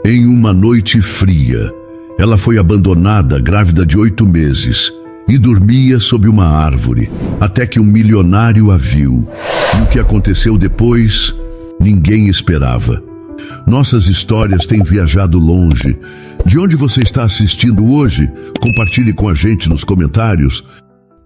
Em uma noite fria, ela foi abandonada grávida de 8 meses e dormia sob uma árvore, até que um milionário a viu. E o que aconteceu depois, ninguém esperava. Nossas histórias têm viajado longe. De onde você está assistindo hoje? Compartilhe com a gente nos comentários.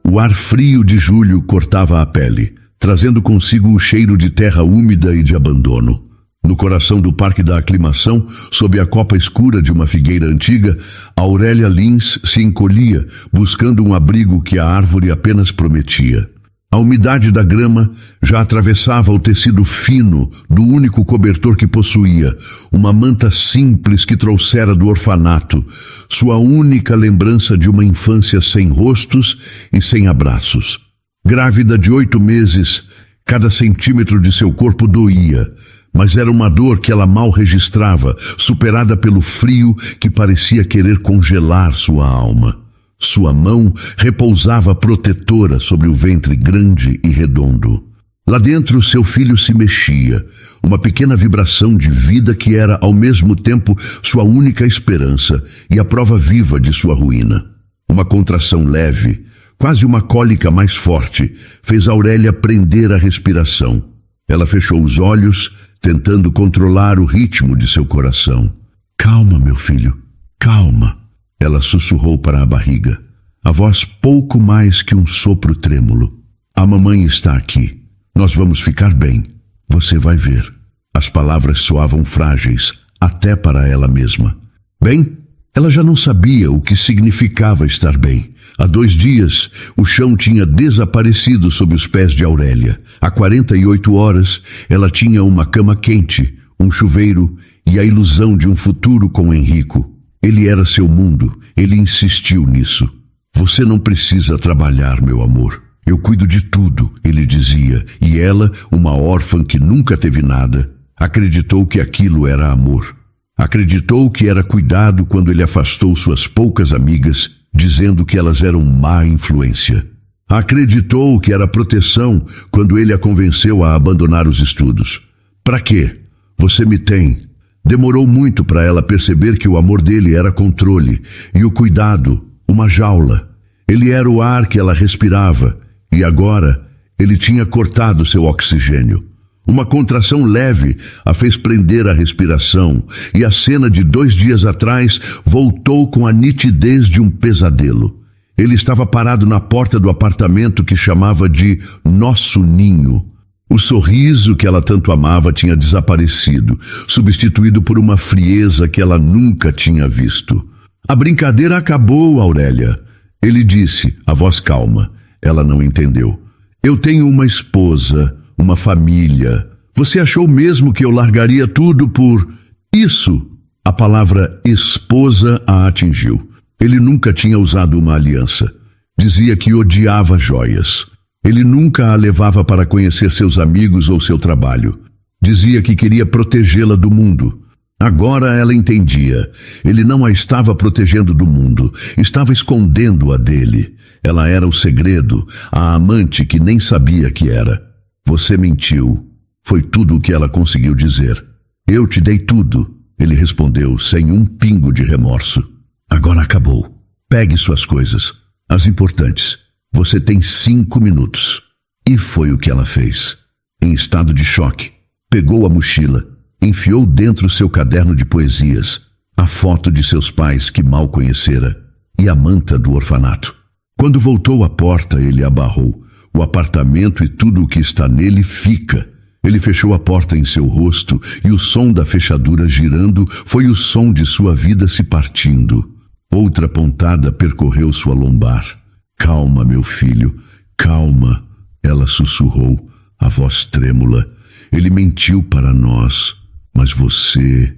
O ar frio de julho cortava a pele, trazendo consigo o cheiro de terra úmida e de abandono. No coração do Parque da Aclimação, sob a copa escura de uma figueira antiga, Aurélia Lins se encolhia, buscando um abrigo que a árvore apenas prometia. A umidade da grama já atravessava o tecido fino do único cobertor que possuía, uma manta simples que trouxera do orfanato, sua única lembrança de uma infância sem rostos e sem abraços. Grávida de 8 meses, cada centímetro de seu corpo doía, mas era uma dor que ela mal registrava, superada pelo frio que parecia querer congelar sua alma. Sua mão repousava protetora sobre o ventre grande e redondo. Lá dentro, seu filho se mexia, uma pequena vibração de vida que era, ao mesmo tempo, sua única esperança e a prova viva de sua ruína. Uma contração leve, quase uma cólica mais forte, fez Aurélia prender a respiração. Ela fechou os olhos, tentando controlar o ritmo de seu coração. Calma, meu filho, calma. Ela sussurrou para a barriga, a voz pouco mais que um sopro trêmulo. A mamãe está aqui. Nós vamos ficar bem. Você vai ver. As palavras soavam frágeis, até para ela mesma. Bem, ela já não sabia o que significava estar bem. Há 2 dias, o chão tinha desaparecido sob os pés de Aurélia. Há 48 horas, ela tinha uma cama quente, um chuveiro e a ilusão de um futuro com Henrico. Ele era seu mundo, ele insistiu nisso. Você não precisa trabalhar, meu amor. Eu cuido de tudo, ele dizia, e ela, uma órfã que nunca teve nada, acreditou que aquilo era amor. Acreditou que era cuidado quando ele afastou suas poucas amigas, dizendo que elas eram má influência. Acreditou que era proteção quando ele a convenceu a abandonar os estudos. Para quê? Você me tem. Demorou muito para ela perceber que o amor dele era controle e o cuidado, uma jaula. Ele era o ar que ela respirava e agora ele tinha cortado seu oxigênio. Uma contração leve a fez prender a respiração e a cena de 2 dias atrás voltou com a nitidez de um pesadelo. Ele estava parado na porta do apartamento que chamava de Nosso Ninho. O sorriso que ela tanto amava tinha desaparecido, substituído por uma frieza que ela nunca tinha visto. A brincadeira acabou, Aurélia. Ele disse, a voz calma. Ela não entendeu. Eu tenho uma esposa, uma família. Você achou mesmo que eu largaria tudo por isso? A palavra esposa a atingiu. Ele nunca tinha usado uma aliança. Dizia que odiava joias. Ele nunca a levava para conhecer seus amigos ou seu trabalho. Dizia que queria protegê-la do mundo. Agora ela entendia. Ele não a estava protegendo do mundo, estava escondendo-a dele. Ela era o segredo, a amante que nem sabia que era. Você mentiu. Foi tudo o que ela conseguiu dizer. Eu te dei tudo, ele respondeu sem um pingo de remorso. Agora acabou. Pegue suas coisas, as importantes. Você tem 5 minutos. E foi o que ela fez. Em estado de choque, pegou a mochila, enfiou dentro seu caderno de poesias, a foto de seus pais que mal conhecera e a manta do orfanato. Quando voltou à porta, ele a barrou. O apartamento e tudo o que está nele fica. Ele fechou a porta em seu rosto e o som da fechadura girando foi o som de sua vida se partindo. Outra pontada percorreu sua lombar. Calma, meu filho, calma, ela sussurrou, a voz trêmula. Ele mentiu para nós, mas você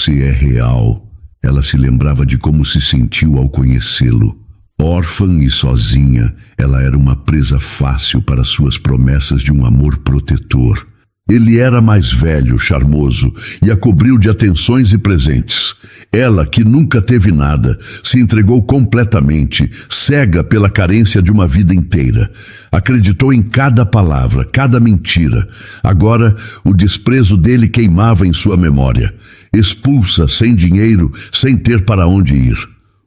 é real. Ela se lembrava de como se sentiu ao conhecê-lo. Órfã e sozinha, ela era uma presa fácil para suas promessas de um amor protetor. Ele era mais velho, charmoso, e a cobriu de atenções e presentes. Ela, que nunca teve nada, se entregou completamente, cega pela carência de uma vida inteira. Acreditou em cada palavra, cada mentira. Agora, o desprezo dele queimava em sua memória. Expulsa, sem dinheiro, sem ter para onde ir.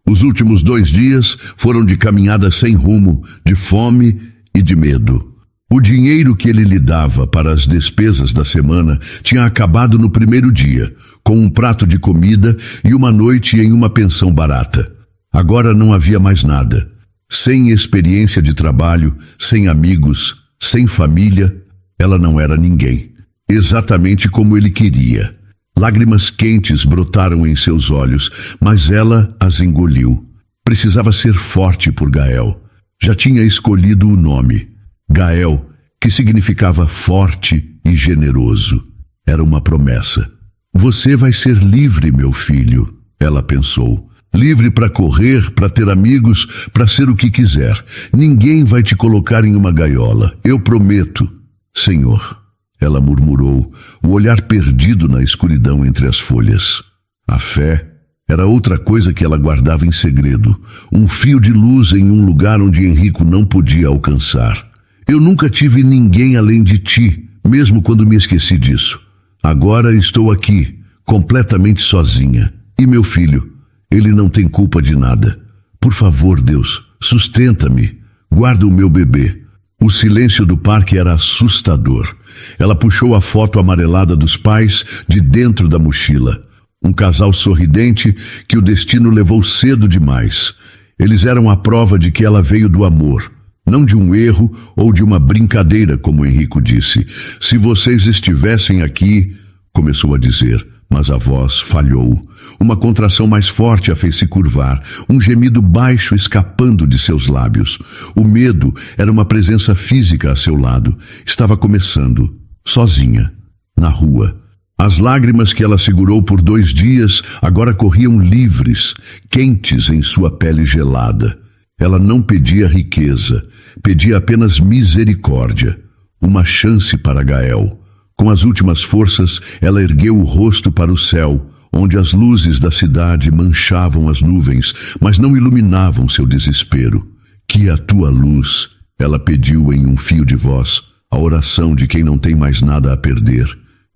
Os últimos 2 dias foram de caminhada sem rumo, de fome e de medo. O dinheiro que ele lhe dava para as despesas da semana tinha acabado no primeiro dia, com um prato de comida e uma noite em uma pensão barata. Agora não havia mais nada. Sem experiência de trabalho, sem amigos, sem família, ela não era ninguém. Exatamente como ele queria. Lágrimas quentes brotaram em seus olhos, mas ela as engoliu. Precisava ser forte por Gael. Já tinha escolhido o nome. Gael, que significava forte e generoso. Era uma promessa. Você vai ser livre, meu filho, ela pensou. Livre para correr, para ter amigos, para ser o que quiser. Ninguém vai te colocar em uma gaiola. Eu prometo. Senhor, ela murmurou, o olhar perdido na escuridão entre as folhas. A fé era outra coisa que ela guardava em segredo. Um fio de luz em um lugar onde Henrico não podia alcançar. Eu nunca tive ninguém além de ti, mesmo quando me esqueci disso. Agora estou aqui, completamente sozinha. E meu filho, ele não tem culpa de nada. Por favor, Deus, sustenta-me. Guarda o meu bebê. O silêncio do parque era assustador. Ela puxou a foto amarelada dos pais de dentro da mochila. Um casal sorridente que o destino levou cedo demais. Eles eram a prova de que ela veio do amor. Não de um erro ou de uma brincadeira, como Henrico disse. Se vocês estivessem aqui, começou a dizer, mas a voz falhou. Uma contração mais forte a fez se curvar, um gemido baixo escapando de seus lábios. O medo era uma presença física a seu lado. Estava começando, sozinha, na rua. As lágrimas que ela segurou por 2 dias agora corriam livres, quentes em sua pele gelada. Ela não pedia riqueza, pedia apenas misericórdia, uma chance para Gael. Com as últimas forças, ela ergueu o rosto para o céu, onde as luzes da cidade manchavam as nuvens, mas não iluminavam seu desespero. Que a tua luz, ela pediu em um fio de voz, a oração de quem não tem mais nada a perder,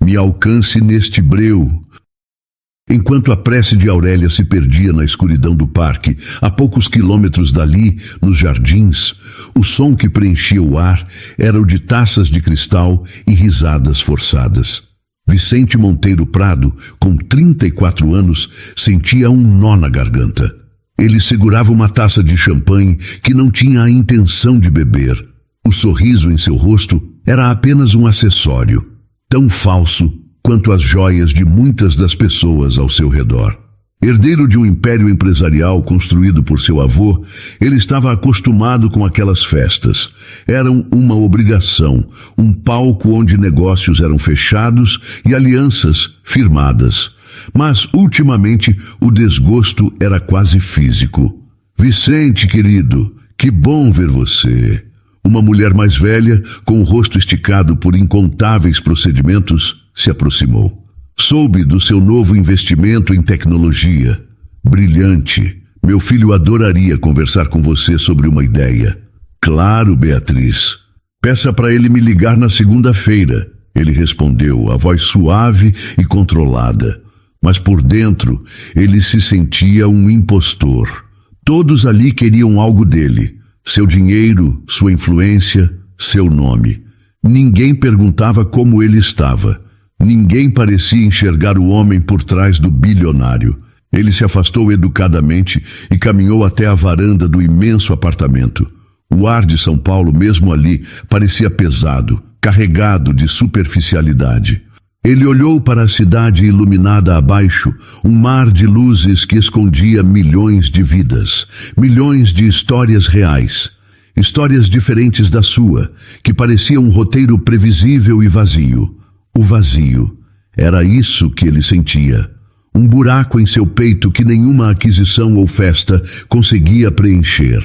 me alcance neste breu. Enquanto a prece de Aurélia se perdia na escuridão do parque, a poucos quilômetros dali, nos jardins, o som que preenchia o ar era o de taças de cristal e risadas forçadas. Vicente Monteiro Prado, com 34 anos, sentia um nó na garganta. Ele segurava uma taça de champanhe que não tinha a intenção de beber. O sorriso em seu rosto era apenas um acessório, tão falso quanto as joias de muitas das pessoas ao seu redor. Herdeiro de um império empresarial construído por seu avô, ele estava acostumado com aquelas festas. Eram uma obrigação, um palco onde negócios eram fechados e alianças firmadas. Mas, ultimamente, o desgosto era quase físico. Vicente, querido, que bom ver você. Uma mulher mais velha, com o rosto esticado por incontáveis procedimentos, se aproximou. Soube do seu novo investimento em tecnologia. Brilhante. Meu filho adoraria conversar com você sobre uma ideia. Claro, Beatriz. Peça para ele me ligar na segunda-feira. Ele respondeu, a voz suave e controlada. Mas por dentro, ele se sentia um impostor. Todos ali queriam algo dele. Seu dinheiro, sua influência, seu nome. Ninguém perguntava como ele estava. Ninguém parecia enxergar o homem por trás do bilionário. Ele se afastou educadamente e caminhou até a varanda do imenso apartamento. O ar de São Paulo, mesmo ali, parecia pesado, carregado de superficialidade. Ele olhou para a cidade iluminada abaixo, um mar de luzes que escondia milhões de vidas, milhões de histórias reais, histórias diferentes da sua, que parecia um roteiro previsível e vazio. O vazio. Era isso que ele sentia. Um buraco em seu peito que nenhuma aquisição ou festa conseguia preencher.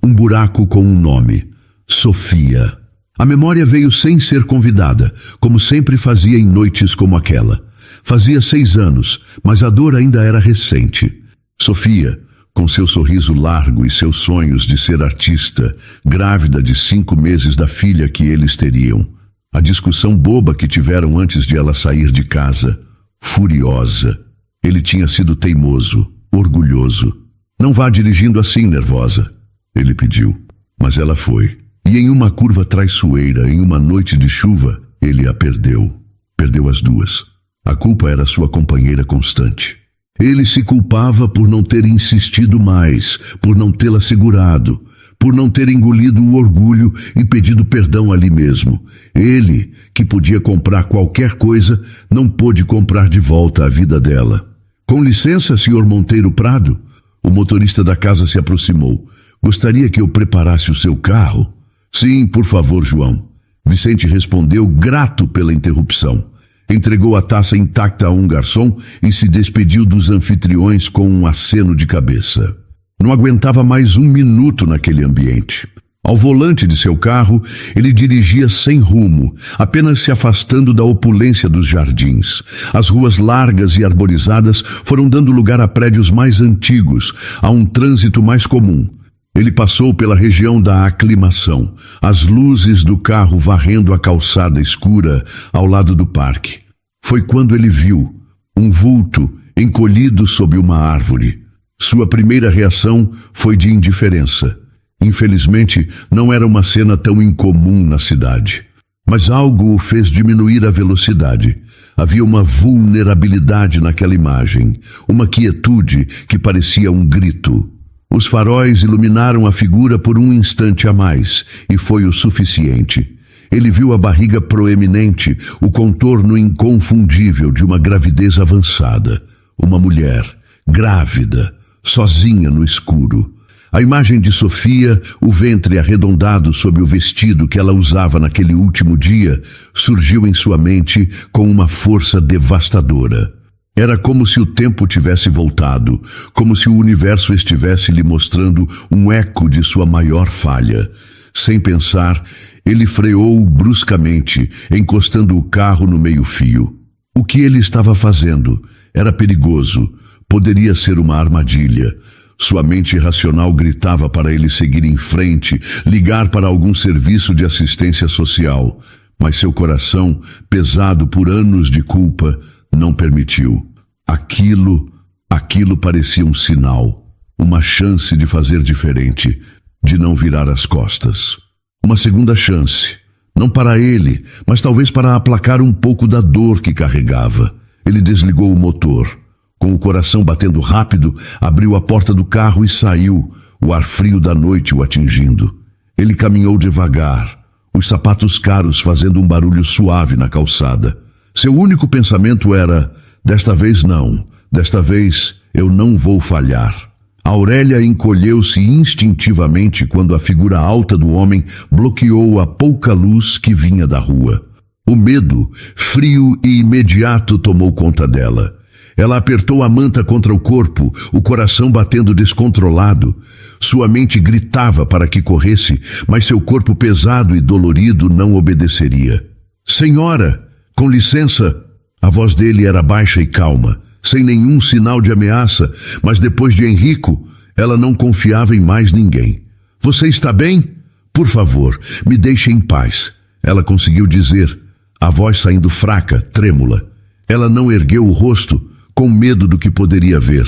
Um buraco com um nome. Sofia. A memória veio sem ser convidada, como sempre fazia em noites como aquela. Fazia 6 anos, mas a dor ainda era recente. Sofia, com seu sorriso largo e seus sonhos de ser artista, grávida de 5 meses da filha que eles teriam. A discussão boba que tiveram antes de ela sair de casa. Furiosa. Ele tinha sido teimoso, orgulhoso. Não vá dirigindo assim, nervosa, ele pediu. Mas ela foi. E em uma curva traiçoeira, em uma noite de chuva, ele a perdeu. Perdeu as duas. A culpa era sua companheira constante. Ele se culpava por não ter insistido mais, por não tê-la segurado, por não ter engolido o orgulho e pedido perdão ali mesmo. Ele, que podia comprar qualquer coisa, não pôde comprar de volta a vida dela. Com licença, senhor Monteiro Prado? O motorista da casa se aproximou. Gostaria que eu preparasse o seu carro? Sim, por favor, João. Vicente respondeu, grato pela interrupção. Entregou a taça intacta a um garçom e se despediu dos anfitriões com um aceno de cabeça. Não aguentava mais 1 minuto naquele ambiente. Ao volante de seu carro, ele dirigia sem rumo, apenas se afastando da opulência dos jardins. As ruas largas e arborizadas foram dando lugar a prédios mais antigos, a um trânsito mais comum. Ele passou pela região da aclimação, as luzes do carro varrendo a calçada escura ao lado do parque. Foi quando ele viu um vulto encolhido sob uma árvore. Sua primeira reação foi de indiferença. Infelizmente, não era uma cena tão incomum na cidade. Mas algo o fez diminuir a velocidade. Havia uma vulnerabilidade naquela imagem, uma quietude que parecia um grito. Os faróis iluminaram a figura por um instante a mais, e foi o suficiente. Ele viu a barriga proeminente, o contorno inconfundível de uma gravidez avançada. Uma mulher, grávida, sozinha no escuro. A imagem de Sofia, o ventre arredondado sob o vestido que ela usava naquele último dia, surgiu em sua mente com uma força devastadora. Era como se o tempo tivesse voltado, como se o universo estivesse lhe mostrando um eco de sua maior falha. Sem pensar, ele freou bruscamente, encostando o carro no meio-fio. O que ele estava fazendo era perigoso, poderia ser uma armadilha. Sua mente racional gritava para ele seguir em frente, ligar para algum serviço de assistência social. Mas seu coração, pesado por anos de culpa, não permitiu. Aquilo parecia um sinal, uma chance de fazer diferente, de não virar as costas. Uma segunda chance, não para ele, mas talvez para aplacar um pouco da dor que carregava. Ele desligou o motor. Com o coração batendo rápido, abriu a porta do carro e saiu, o ar frio da noite o atingindo. Ele caminhou devagar, os sapatos caros fazendo um barulho suave na calçada. Seu único pensamento era: desta vez não, desta vez eu não vou falhar. Aurélia encolheu-se instintivamente quando a figura alta do homem bloqueou a pouca luz que vinha da rua. O medo, frio e imediato, tomou conta dela. Ela apertou a manta contra o corpo, o coração batendo descontrolado. Sua mente gritava para que corresse, mas seu corpo pesado e dolorido não obedeceria. Senhora, com licença. A voz dele era baixa e calma, sem nenhum sinal de ameaça, mas depois de Henrico, ela não confiava em mais ninguém. Você está bem? Por favor, me deixe em paz. Ela conseguiu dizer, a voz saindo fraca, trêmula. Ela não ergueu o rosto, com medo do que poderia ver.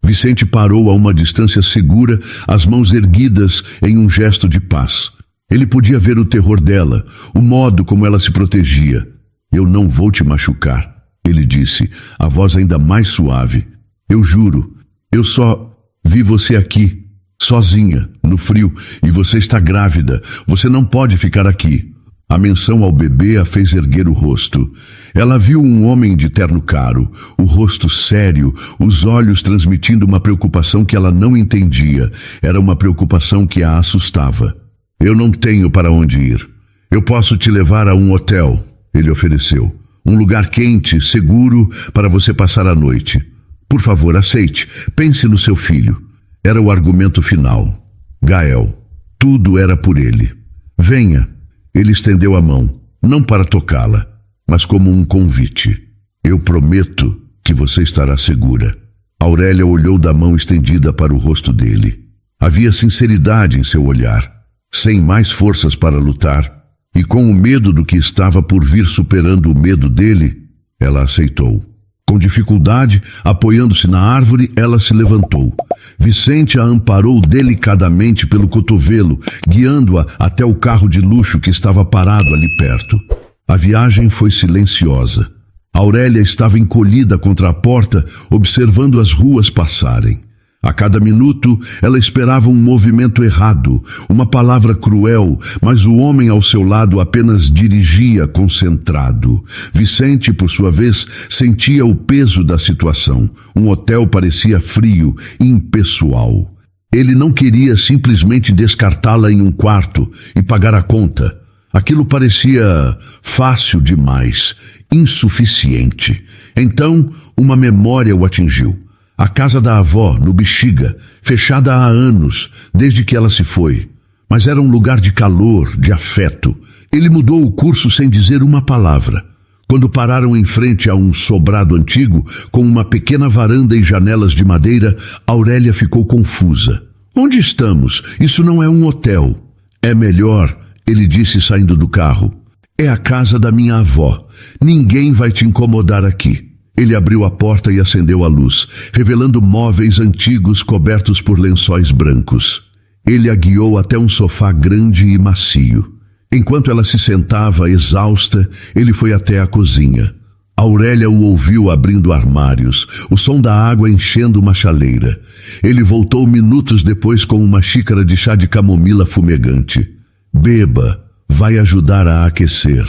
Vicente parou a uma distância segura, as mãos erguidas em um gesto de paz. Ele podia ver o terror dela, o modo como ela se protegia. Eu não vou te machucar, ele disse, a voz ainda mais suave. Eu juro, eu só vi você aqui, sozinha, no frio, e você está grávida. Você não pode ficar aqui. A menção ao bebê a fez erguer o rosto. Ela viu um homem de terno caro, o rosto sério, os olhos transmitindo uma preocupação que ela não entendia. Era uma preocupação que a assustava. Eu não tenho para onde ir. Eu posso te levar a um hotel, ele ofereceu. Um lugar quente, seguro, para você passar a noite. Por favor, aceite. Pense no seu filho. Era o argumento final. Gael. Tudo era por ele. Venha. Ele estendeu a mão, não para tocá-la, mas como um convite. Eu prometo que você estará segura. Aurélia olhou da mão estendida para o rosto dele. Havia sinceridade em seu olhar, sem mais forças para lutar, e com o medo do que estava por vir superando o medo dele, ela aceitou. Com dificuldade, apoiando-se na árvore, ela se levantou. Vicente a amparou delicadamente pelo cotovelo, guiando-a até o carro de luxo que estava parado ali perto. A viagem foi silenciosa. Aurélia estava encolhida contra a porta, observando as ruas passarem. A cada minuto, ela esperava um movimento errado, uma palavra cruel, mas o homem ao seu lado apenas dirigia concentrado. Vicente, por sua vez, sentia o peso da situação. Um hotel parecia frio, impessoal. Ele não queria simplesmente descartá-la em um quarto e pagar a conta. Aquilo parecia fácil demais, insuficiente. Então, uma memória o atingiu. A casa da avó, no Bexiga, fechada há anos, desde que ela se foi. Mas era um lugar de calor, de afeto. Ele mudou o curso sem dizer uma palavra. Quando pararam em frente a um sobrado antigo, com uma pequena varanda e janelas de madeira, Aurélia ficou confusa. Onde estamos? Isso não é um hotel. É melhor, ele disse saindo do carro. É a casa da minha avó. Ninguém vai te incomodar aqui. Ele abriu a porta e acendeu a luz, revelando móveis antigos cobertos por lençóis brancos. Ele a guiou até um sofá grande e macio. Enquanto ela se sentava, exausta, ele foi até a cozinha. Aurélia o ouviu abrindo armários, o som da água enchendo uma chaleira. Ele voltou minutos depois com uma xícara de chá de camomila fumegante. Beba, vai ajudar a aquecer.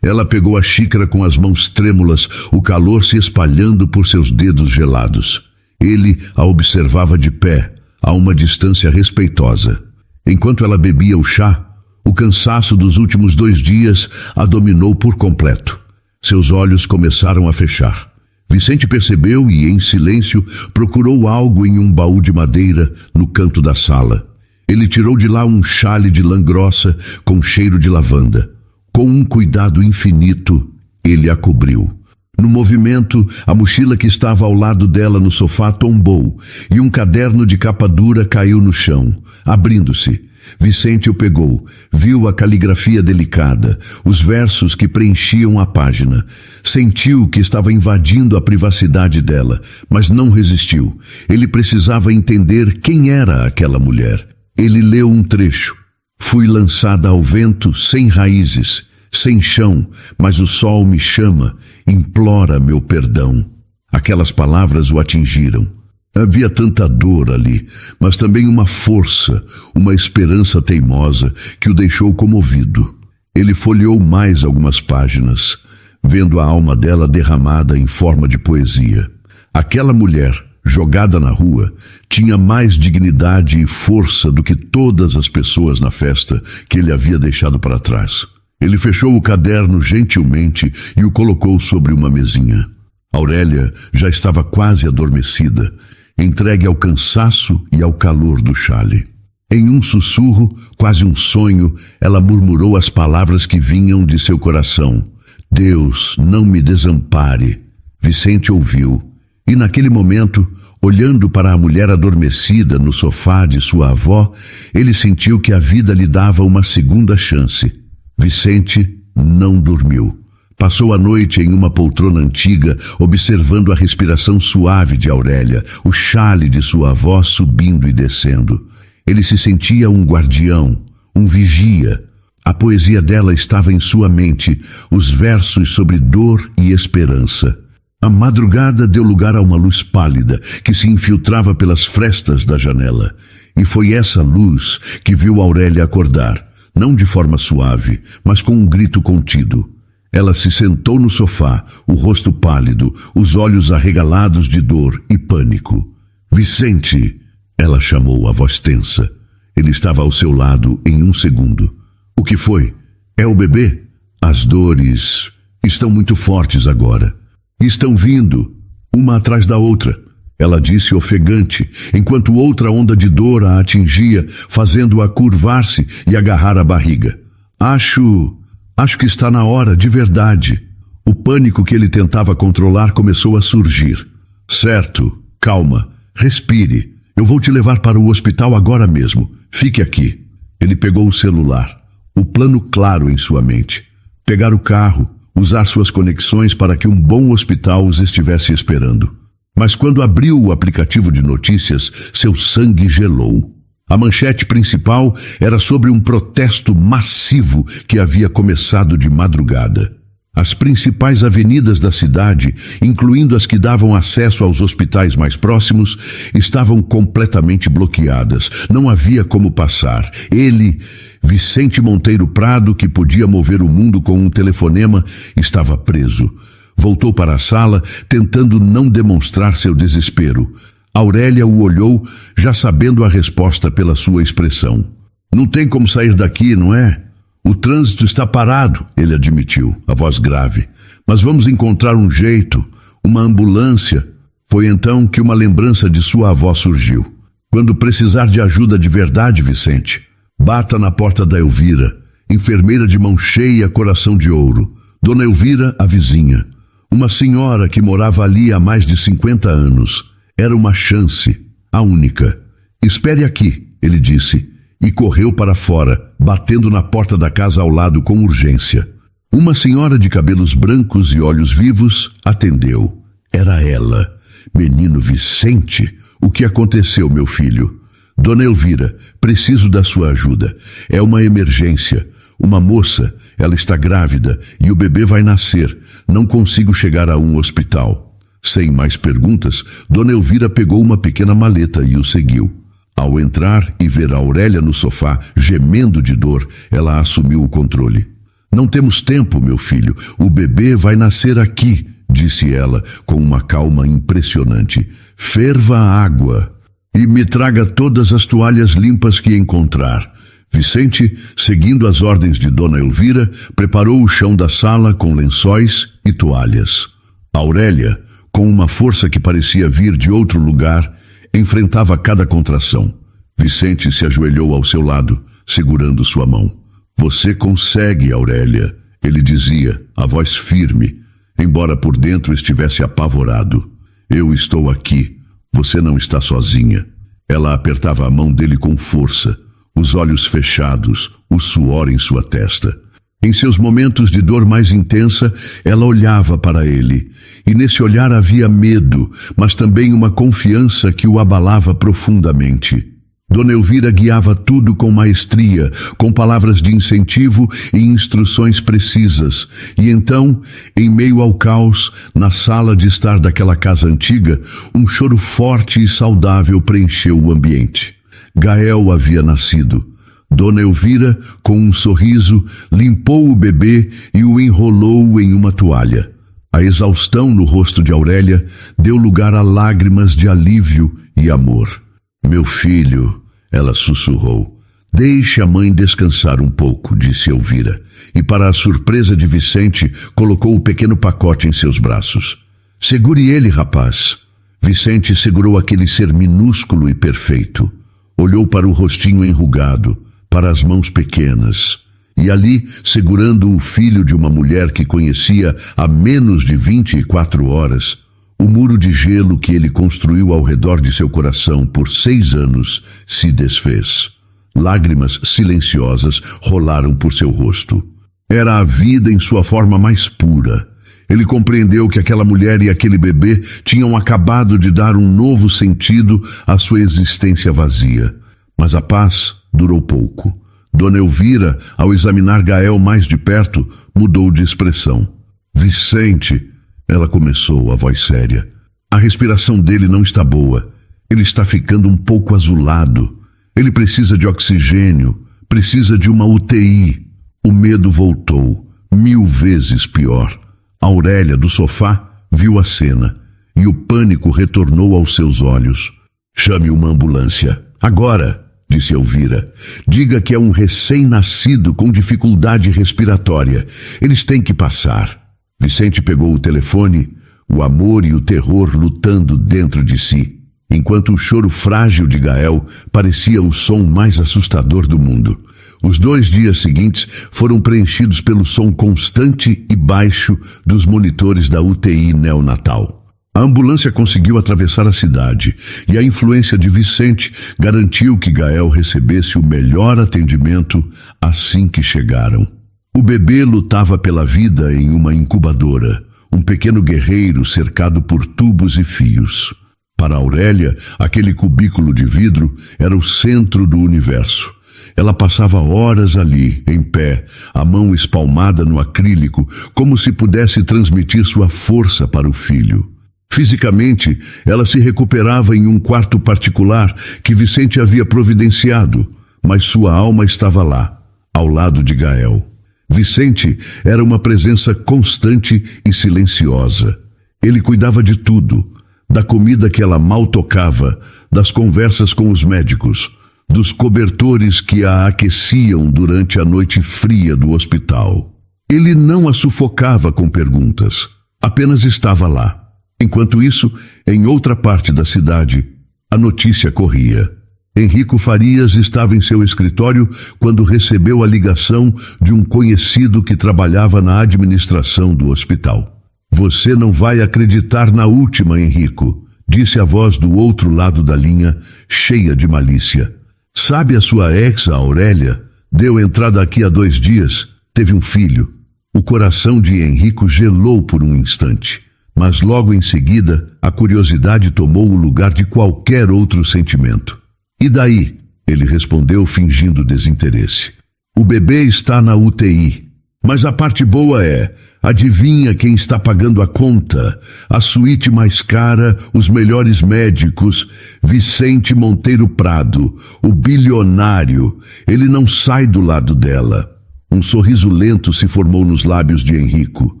Ela pegou a xícara com as mãos trêmulas, o calor se espalhando por seus dedos gelados. Ele a observava de pé, a uma distância respeitosa. Enquanto ela bebia o chá, o cansaço dos últimos 2 dias a dominou por completo. Seus olhos começaram a fechar. Vicente percebeu e, em silêncio, procurou algo em um baú de madeira no canto da sala. Ele tirou de lá um xale de lã grossa com cheiro de lavanda. Com um cuidado infinito, ele a cobriu. No movimento, a mochila que estava ao lado dela no sofá tombou e um caderno de capa dura caiu no chão, abrindo-se. Vicente o pegou, viu a caligrafia delicada, os versos que preenchiam a página. Sentiu que estava invadindo a privacidade dela, mas não resistiu. Ele precisava entender quem era aquela mulher. Ele leu um trecho. Fui lançada ao vento sem raízes, sem chão, mas o sol me chama, implora meu perdão. Aquelas palavras o atingiram. Havia tanta dor ali, mas também uma força, uma esperança teimosa que o deixou comovido. Ele folheou mais algumas páginas, vendo a alma dela derramada em forma de poesia. Aquela mulher, jogada na rua, tinha mais dignidade e força do que todas as pessoas na festa que ele havia deixado para trás. Ele fechou o caderno gentilmente e o colocou sobre uma mesinha. Aurélia já estava quase adormecida, entregue ao cansaço e ao calor do xale. Em um sussurro, quase um sonho, ela murmurou as palavras que vinham de seu coração. Deus, não me desampare. Vicente ouviu. E naquele momento, olhando para a mulher adormecida no sofá de sua avó, ele sentiu que a vida lhe dava uma segunda chance. Vicente não dormiu. Passou a noite em uma poltrona antiga, observando a respiração suave de Aurélia, o xale de sua avó subindo e descendo. Ele se sentia um guardião, um vigia. A poesia dela estava em sua mente, os versos sobre dor e esperança. A madrugada deu lugar a uma luz pálida que se infiltrava pelas frestas da janela. E foi essa luz que viu Aurélia acordar, não de forma suave, mas com um grito contido. Ela se sentou no sofá, o rosto pálido, os olhos arregalados de dor e pânico. Vicente! Ela chamou a voz tensa. Ele estava ao seu lado em um segundo. O que foi? É o bebê? As dores estão muito fortes agora. Estão vindo, uma atrás da outra, ela disse ofegante, enquanto outra onda de dor a atingia, fazendo-a curvar-se e agarrar a barriga. Acho que está na hora, de verdade. O pânico que ele tentava controlar começou a surgir. Certo, calma, respire. Eu vou te levar para o hospital agora mesmo. Fique aqui. Ele pegou o celular. O plano claro em sua mente. Pegar o carro, usar suas conexões para que um bom hospital os estivesse esperando. Mas quando abriu o aplicativo de notícias, seu sangue gelou. A manchete principal era sobre um protesto massivo que havia começado de madrugada. As principais avenidas da cidade, incluindo as que davam acesso aos hospitais mais próximos, estavam completamente bloqueadas. Não havia como passar. Ele, Vicente Monteiro Prado, que podia mover o mundo com um telefonema, estava preso. Voltou para a sala, tentando não demonstrar seu desespero. Aurélia o olhou, já sabendo a resposta pela sua expressão. Não tem como sair daqui, não é? O trânsito está parado, ele admitiu, a voz grave. Mas vamos encontrar um jeito, uma ambulância. Foi então que uma lembrança de sua avó surgiu. Quando precisar de ajuda de verdade, Vicente, bata na porta da Elvira, enfermeira de mão cheia, coração de ouro. Dona Elvira, a vizinha. Uma senhora que morava ali há mais de 50 anos. Era uma chance, a única. Espere aqui, ele disse, e correu para fora, batendo na porta da casa ao lado com urgência. Uma senhora de cabelos brancos e olhos vivos atendeu. Era ela. Menino Vicente, o que aconteceu, meu filho? Dona Elvira, preciso da sua ajuda. É uma emergência. Uma moça, ela está grávida e o bebê vai nascer. Não consigo chegar a um hospital. Sem mais perguntas, Dona Elvira pegou uma pequena maleta e o seguiu. Ao entrar e ver a Aurélia no sofá, gemendo de dor, ela assumiu o controle. Não temos tempo, meu filho. O bebê vai nascer aqui, disse ela, com uma calma impressionante. Ferva a água e me traga todas as toalhas limpas que encontrar. Vicente, seguindo as ordens de Dona Elvira, preparou o chão da sala com lençóis e toalhas. Aurélia, com uma força que parecia vir de outro lugar, enfrentava cada contração. Vicente se ajoelhou ao seu lado, segurando sua mão. Você consegue, Aurélia, ele dizia, a voz firme, embora por dentro estivesse apavorado. Eu estou aqui, você não está sozinha. Ela apertava a mão dele com força, os olhos fechados, o suor em sua testa. Em seus momentos de dor mais intensa, ela olhava para ele, e nesse olhar havia medo, mas também uma confiança que o abalava profundamente. Dona Elvira guiava tudo com maestria, com palavras de incentivo e instruções precisas. E então, em meio ao caos, na sala de estar daquela casa antiga, um choro forte e saudável preencheu o ambiente. Gael havia nascido. Dona Elvira, com um sorriso, limpou o bebê e o enrolou em uma toalha. A exaustão no rosto de Aurélia deu lugar a lágrimas de alívio e amor. Meu filho, ela sussurrou. Deixe a mãe descansar um pouco, disse Elvira, e para a surpresa de Vicente, colocou o pequeno pacote em seus braços. Segure ele, rapaz. Vicente segurou aquele ser minúsculo e perfeito. Olhou para o rostinho enrugado, para as mãos pequenas, e ali, segurando o filho de uma mulher que conhecia há menos de 24 horas, o muro de gelo que ele construiu ao redor de seu coração por 6 anos se desfez. Lágrimas silenciosas rolaram por seu rosto. Era a vida em sua forma mais pura. Ele compreendeu que aquela mulher e aquele bebê tinham acabado de dar um novo sentido à sua existência vazia. Mas a paz durou pouco. Dona Elvira, ao examinar Gael mais de perto, mudou de expressão. Vicente, ela começou, a voz séria. A respiração dele não está boa. Ele está ficando um pouco azulado. Ele precisa de oxigênio, precisa de uma UTI. O medo voltou, 1000 vezes pior. Aurélia, do sofá, viu a cena, e o pânico retornou aos seus olhos. Chame uma ambulância. Agora, disse Elvira. Diga que é um recém-nascido com dificuldade respiratória. Eles têm que passar. Vicente pegou o telefone, o amor e o terror lutando dentro de si, enquanto o choro frágil de Gael parecia o som mais assustador do mundo. Os 2 dias seguintes foram preenchidos pelo som constante e baixo dos monitores da UTI neonatal. A ambulância conseguiu atravessar a cidade e a influência de Vicente garantiu que Gael recebesse o melhor atendimento assim que chegaram. O bebê lutava pela vida em uma incubadora, um pequeno guerreiro cercado por tubos e fios. Para Aurélia, aquele cubículo de vidro era o centro do universo. Ela passava horas ali, em pé, a mão espalmada no acrílico, como se pudesse transmitir sua força para o filho. Fisicamente, ela se recuperava em um quarto particular que Vicente havia providenciado, mas sua alma estava lá, ao lado de Gael. Vicente era uma presença constante e silenciosa. Ele cuidava de tudo, da comida que ela mal tocava, das conversas com os médicos, dos cobertores que a aqueciam durante a noite fria do hospital. Ele não a sufocava com perguntas, apenas estava lá. Enquanto isso, em outra parte da cidade, a notícia corria. Henrico Farias estava em seu escritório quando recebeu a ligação de um conhecido que trabalhava na administração do hospital. "Você não vai acreditar na última, Henrico", disse a voz do outro lado da linha, cheia de malícia. "Sabe a sua ex, a Aurélia? Deu entrada aqui há 2 dias, teve um filho." O coração de Henrico gelou por um instante. Mas logo em seguida, a curiosidade tomou o lugar de qualquer outro sentimento. "E daí?", ele respondeu fingindo desinteresse. "O bebê está na UTI. Mas a parte boa é, adivinha quem está pagando a conta? A suíte mais cara, os melhores médicos, Vicente Monteiro Prado, o bilionário. Ele não sai do lado dela." Um sorriso lento se formou nos lábios de Henrico.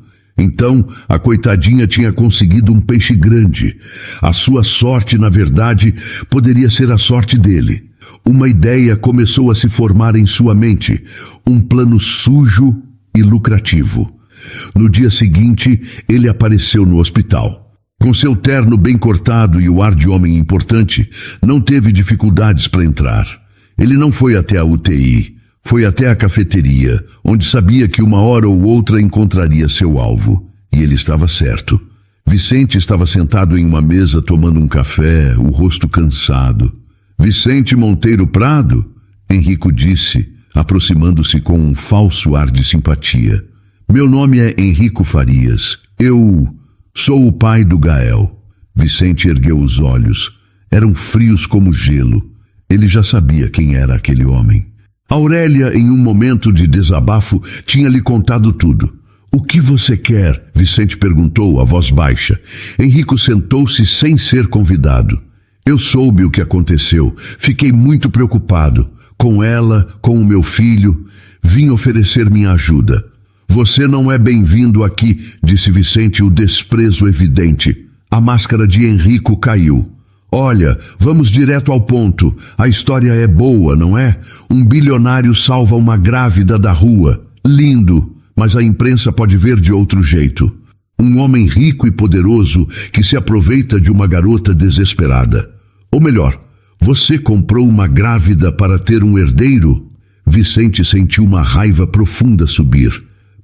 Então, a coitadinha tinha conseguido um peixe grande. A sua sorte, na verdade, poderia ser a sorte dele. Uma ideia começou a se formar em sua mente, um plano sujo e lucrativo. No dia seguinte, ele apareceu no hospital. Com seu terno bem cortado e o ar de homem importante, não teve dificuldades para entrar. Ele não foi até a UTI. Foi até a cafeteria, onde sabia que uma hora ou outra encontraria seu alvo. E ele estava certo. Vicente estava sentado em uma mesa tomando um café, o rosto cansado. "Vicente Monteiro Prado?", Henrico disse, aproximando-se com um falso ar de simpatia. "Meu nome é Henrico Farias. Eu sou o pai do Gael." Vicente ergueu os olhos. Eram frios como gelo. Ele já sabia quem era aquele homem. Aurélia, em um momento de desabafo, tinha lhe contado tudo. "O que você quer?", Vicente perguntou, a voz baixa. Henrico sentou-se sem ser convidado. "Eu soube o que aconteceu. Fiquei muito preocupado. Com ela, com o meu filho. Vim oferecer minha ajuda." "Você não é bem-vindo aqui", disse Vicente, o desprezo evidente. A máscara de Henrico caiu. "Olha, vamos direto ao ponto. A história é boa, não é? Um bilionário salva uma grávida da rua. Lindo, mas a imprensa pode ver de outro jeito. Um homem rico e poderoso que se aproveita de uma garota desesperada. Ou melhor, você comprou uma grávida para ter um herdeiro?" Vicente sentiu uma raiva profunda subir,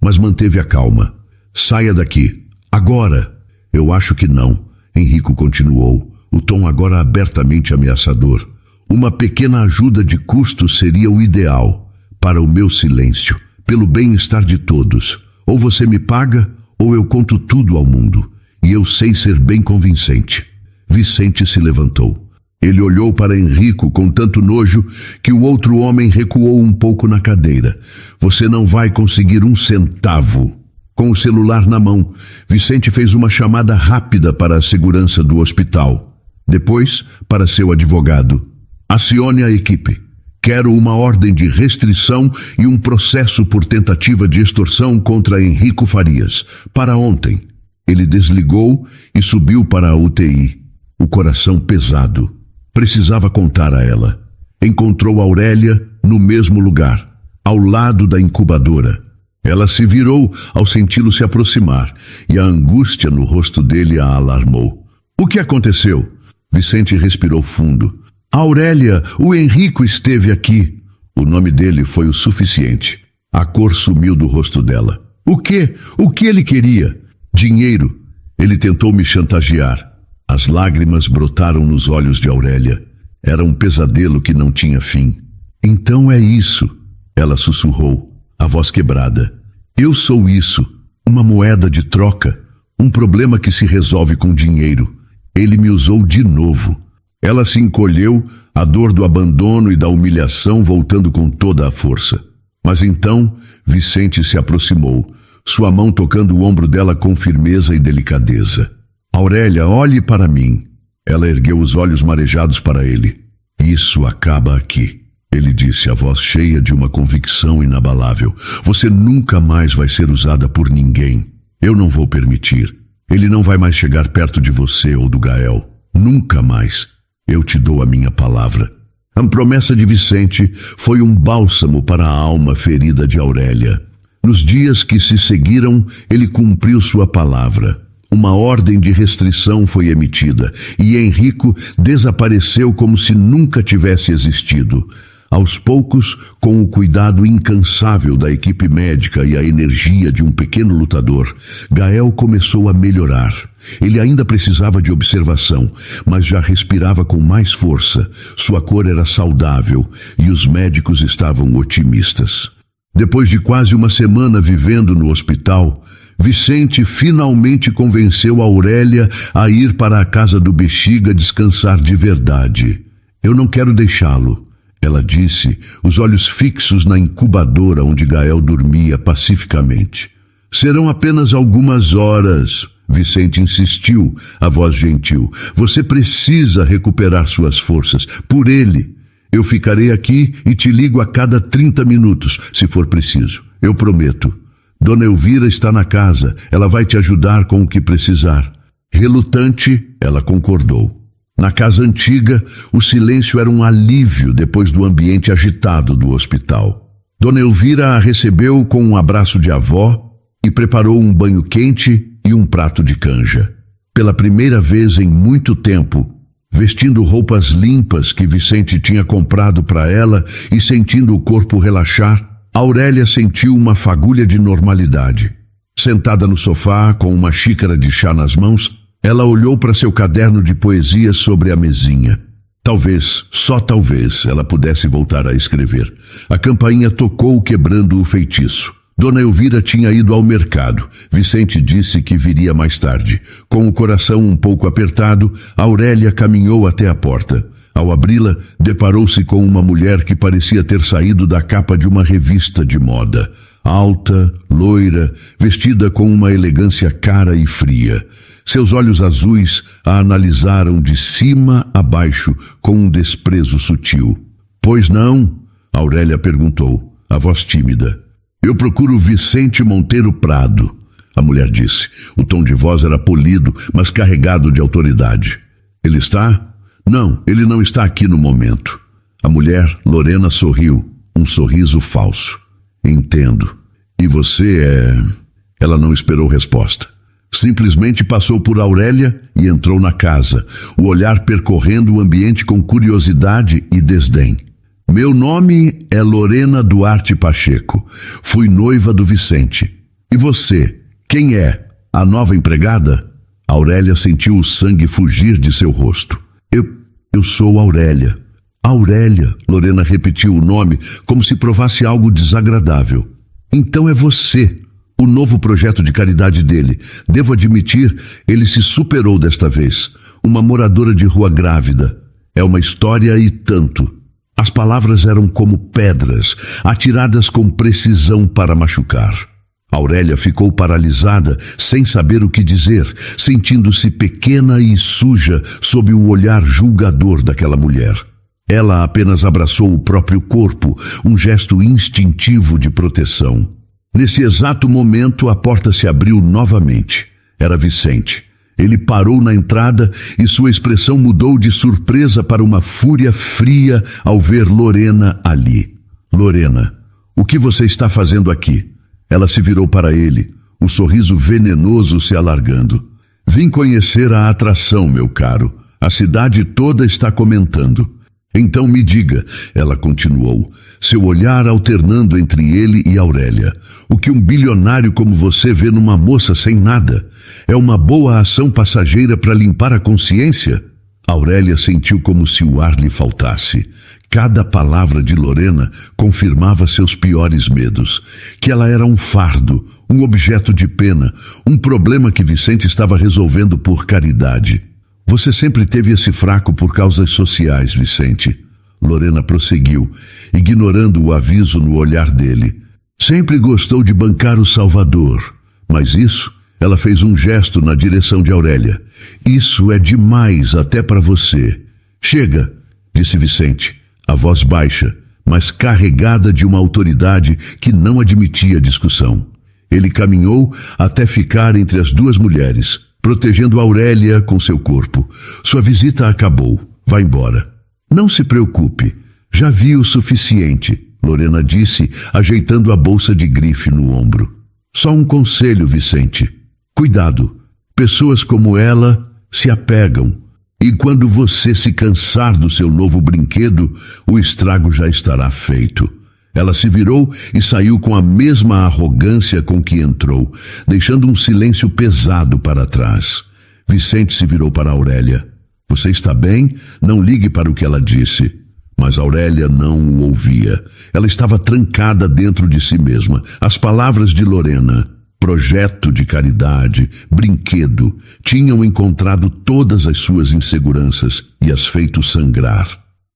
mas manteve a calma. "Saia daqui. Agora." "Eu acho que não", Henrico continuou, o tom agora abertamente ameaçador. "Uma pequena ajuda de custo seria o ideal para o meu silêncio, pelo bem-estar de todos. Ou você me paga, ou eu conto tudo ao mundo. E eu sei ser bem convincente." Vicente se levantou. Ele olhou para Henrico com tanto nojo que o outro homem recuou um pouco na cadeira. "Você não vai conseguir 1 centavo." Com o celular na mão, Vicente fez uma chamada rápida para a segurança do hospital. Depois, para seu advogado. "Acione a equipe. Quero uma ordem de restrição e um processo por tentativa de extorsão contra Henrico Farias. Para ontem." Ele desligou e subiu para a UTI. O coração pesado. Precisava contar a ela. Encontrou Aurélia no mesmo lugar, ao lado da incubadora. Ela se virou ao senti-lo se aproximar, e a angústia no rosto dele a alarmou. "O que aconteceu?" Vicente respirou fundo. "Aurélia, o Henrico esteve aqui." O nome dele foi o suficiente. A cor sumiu do rosto dela. O quê? O que ele queria? Dinheiro. Ele tentou me chantagear. As lágrimas brotaram nos olhos de Aurélia. Era um pesadelo que não tinha fim. Então é isso, ela sussurrou, a voz quebrada. Eu sou isso, uma moeda de troca, um problema que se resolve com dinheiro. Ele me usou de novo. Ela se encolheu, a dor do abandono e da humilhação voltando com toda a força. Mas então, Vicente se aproximou, sua mão tocando o ombro dela com firmeza e delicadeza. Aurélia, olhe para mim. Ela ergueu os olhos marejados para ele. Isso acaba aqui, ele disse, a voz cheia de uma convicção inabalável. Você nunca mais vai ser usada por ninguém. Eu não vou permitir. Ele não vai mais chegar perto de você ou do Gael. Nunca mais. Eu te dou a minha palavra. A promessa de Vicente foi um bálsamo para a alma ferida de Aurélia. Nos dias que se seguiram, ele cumpriu sua palavra. Uma ordem de restrição foi emitida e Henrico desapareceu como se nunca tivesse existido. Aos poucos, com o cuidado incansável da equipe médica e a energia de um pequeno lutador, Gael começou a melhorar. Ele ainda precisava de observação, mas já respirava com mais força. Sua cor era saudável e os médicos estavam otimistas. Depois de quase uma semana vivendo no hospital, Vicente finalmente convenceu Aurélia a ir para a casa do Bexiga descansar de verdade. Eu não quero deixá-lo, ela disse, os olhos fixos na incubadora onde Gael dormia pacificamente. Serão apenas algumas horas, Vicente insistiu, a voz gentil. Você precisa recuperar suas forças, por ele. Eu ficarei aqui e te ligo a cada 30 minutos, se for preciso. Eu prometo. Dona Elvira está na casa, ela vai te ajudar com o que precisar. Relutante, ela concordou. Na casa antiga, o silêncio era um alívio depois do ambiente agitado do hospital. Dona Elvira a recebeu com um abraço de avó e preparou um banho quente e um prato de canja. Pela primeira vez em muito tempo, vestindo roupas limpas que Vicente tinha comprado para ela e sentindo o corpo relaxar, Aurélia sentiu uma fagulha de normalidade. Sentada no sofá, com uma xícara de chá nas mãos, ela olhou para seu caderno de poesia sobre a mesinha. Talvez, só talvez, ela pudesse voltar a escrever. A campainha tocou quebrando o feitiço. Dona Elvira tinha ido ao mercado. Vicente disse que viria mais tarde. Com o coração um pouco apertado, Aurélia caminhou até a porta. Ao abri-la, deparou-se com uma mulher que parecia ter saído da capa de uma revista de moda. Alta, loira, vestida com uma elegância cara e fria. Seus olhos azuis a analisaram de cima a baixo com um desprezo sutil. Pois não? Aurélia perguntou, a voz tímida. Eu procuro Vicente Monteiro Prado, a mulher disse. O tom de voz era polido, mas carregado de autoridade. Ele está? Não, ele não está aqui no momento. A mulher, Lorena, sorriu, um sorriso falso. Entendo. E você é... Ela não esperou resposta. Simplesmente passou por Aurélia e entrou na casa, o olhar percorrendo o ambiente com curiosidade e desdém. Meu nome é Lorena Duarte Pacheco. Fui noiva do Vicente. E você, quem é? A nova empregada? Aurélia sentiu o sangue fugir de seu rosto. Eu sou Aurélia. Aurélia, Lorena repetiu o nome como se provasse algo desagradável. Então é você, o novo projeto de caridade dele. Devo admitir, ele se superou desta vez. Uma moradora de rua grávida. É uma história e tanto. As palavras eram como pedras, atiradas com precisão para machucar. Aurélia ficou paralisada, sem saber o que dizer, sentindo-se pequena e suja sob o olhar julgador daquela mulher. Ela apenas abraçou o próprio corpo, um gesto instintivo de proteção. Nesse exato momento, a porta se abriu novamente. Era Vicente. Ele parou na entrada e sua expressão mudou de surpresa para uma fúria fria ao ver Lorena ali. Lorena, o que você está fazendo aqui? Ela se virou para ele, o sorriso venenoso se alargando. Vim conhecer a atração, meu caro. A cidade toda está comentando. Então me diga, ela continuou, seu olhar alternando entre ele e Aurélia. O que um bilionário como você vê numa moça sem nada? É uma boa ação passageira para limpar a consciência? Aurélia sentiu como se o ar lhe faltasse. Cada palavra de Lorena confirmava seus piores medos. Que ela era um fardo, um objeto de pena, um problema que Vicente estava resolvendo por caridade. Você sempre teve esse fraco por causas sociais, Vicente. Lorena prosseguiu, ignorando o aviso no olhar dele. Sempre gostou de bancar o Salvador. Mas isso, ela fez um gesto na direção de Aurélia. Isso é demais até para você. Chega, disse Vicente, a voz baixa, mas carregada de uma autoridade que não admitia discussão. Ele caminhou até ficar entre as duas mulheres, protegendo Aurélia com seu corpo. Sua visita acabou. Vá embora. Não se preocupe. Já vi o suficiente, Lorena disse, ajeitando a bolsa de grife no ombro. Só um conselho, Vicente. Cuidado. Pessoas como ela se apegam. E quando você se cansar do seu novo brinquedo, o estrago já estará feito. Ela se virou e saiu com a mesma arrogância com que entrou, deixando um silêncio pesado para trás. Vicente se virou para Aurélia. Você está bem? Não ligue para o que ela disse. Mas Aurélia não o ouvia. Ela estava trancada dentro de si mesma. As palavras de Lorena, projeto de caridade, brinquedo, tinham encontrado todas as suas inseguranças e as feito sangrar.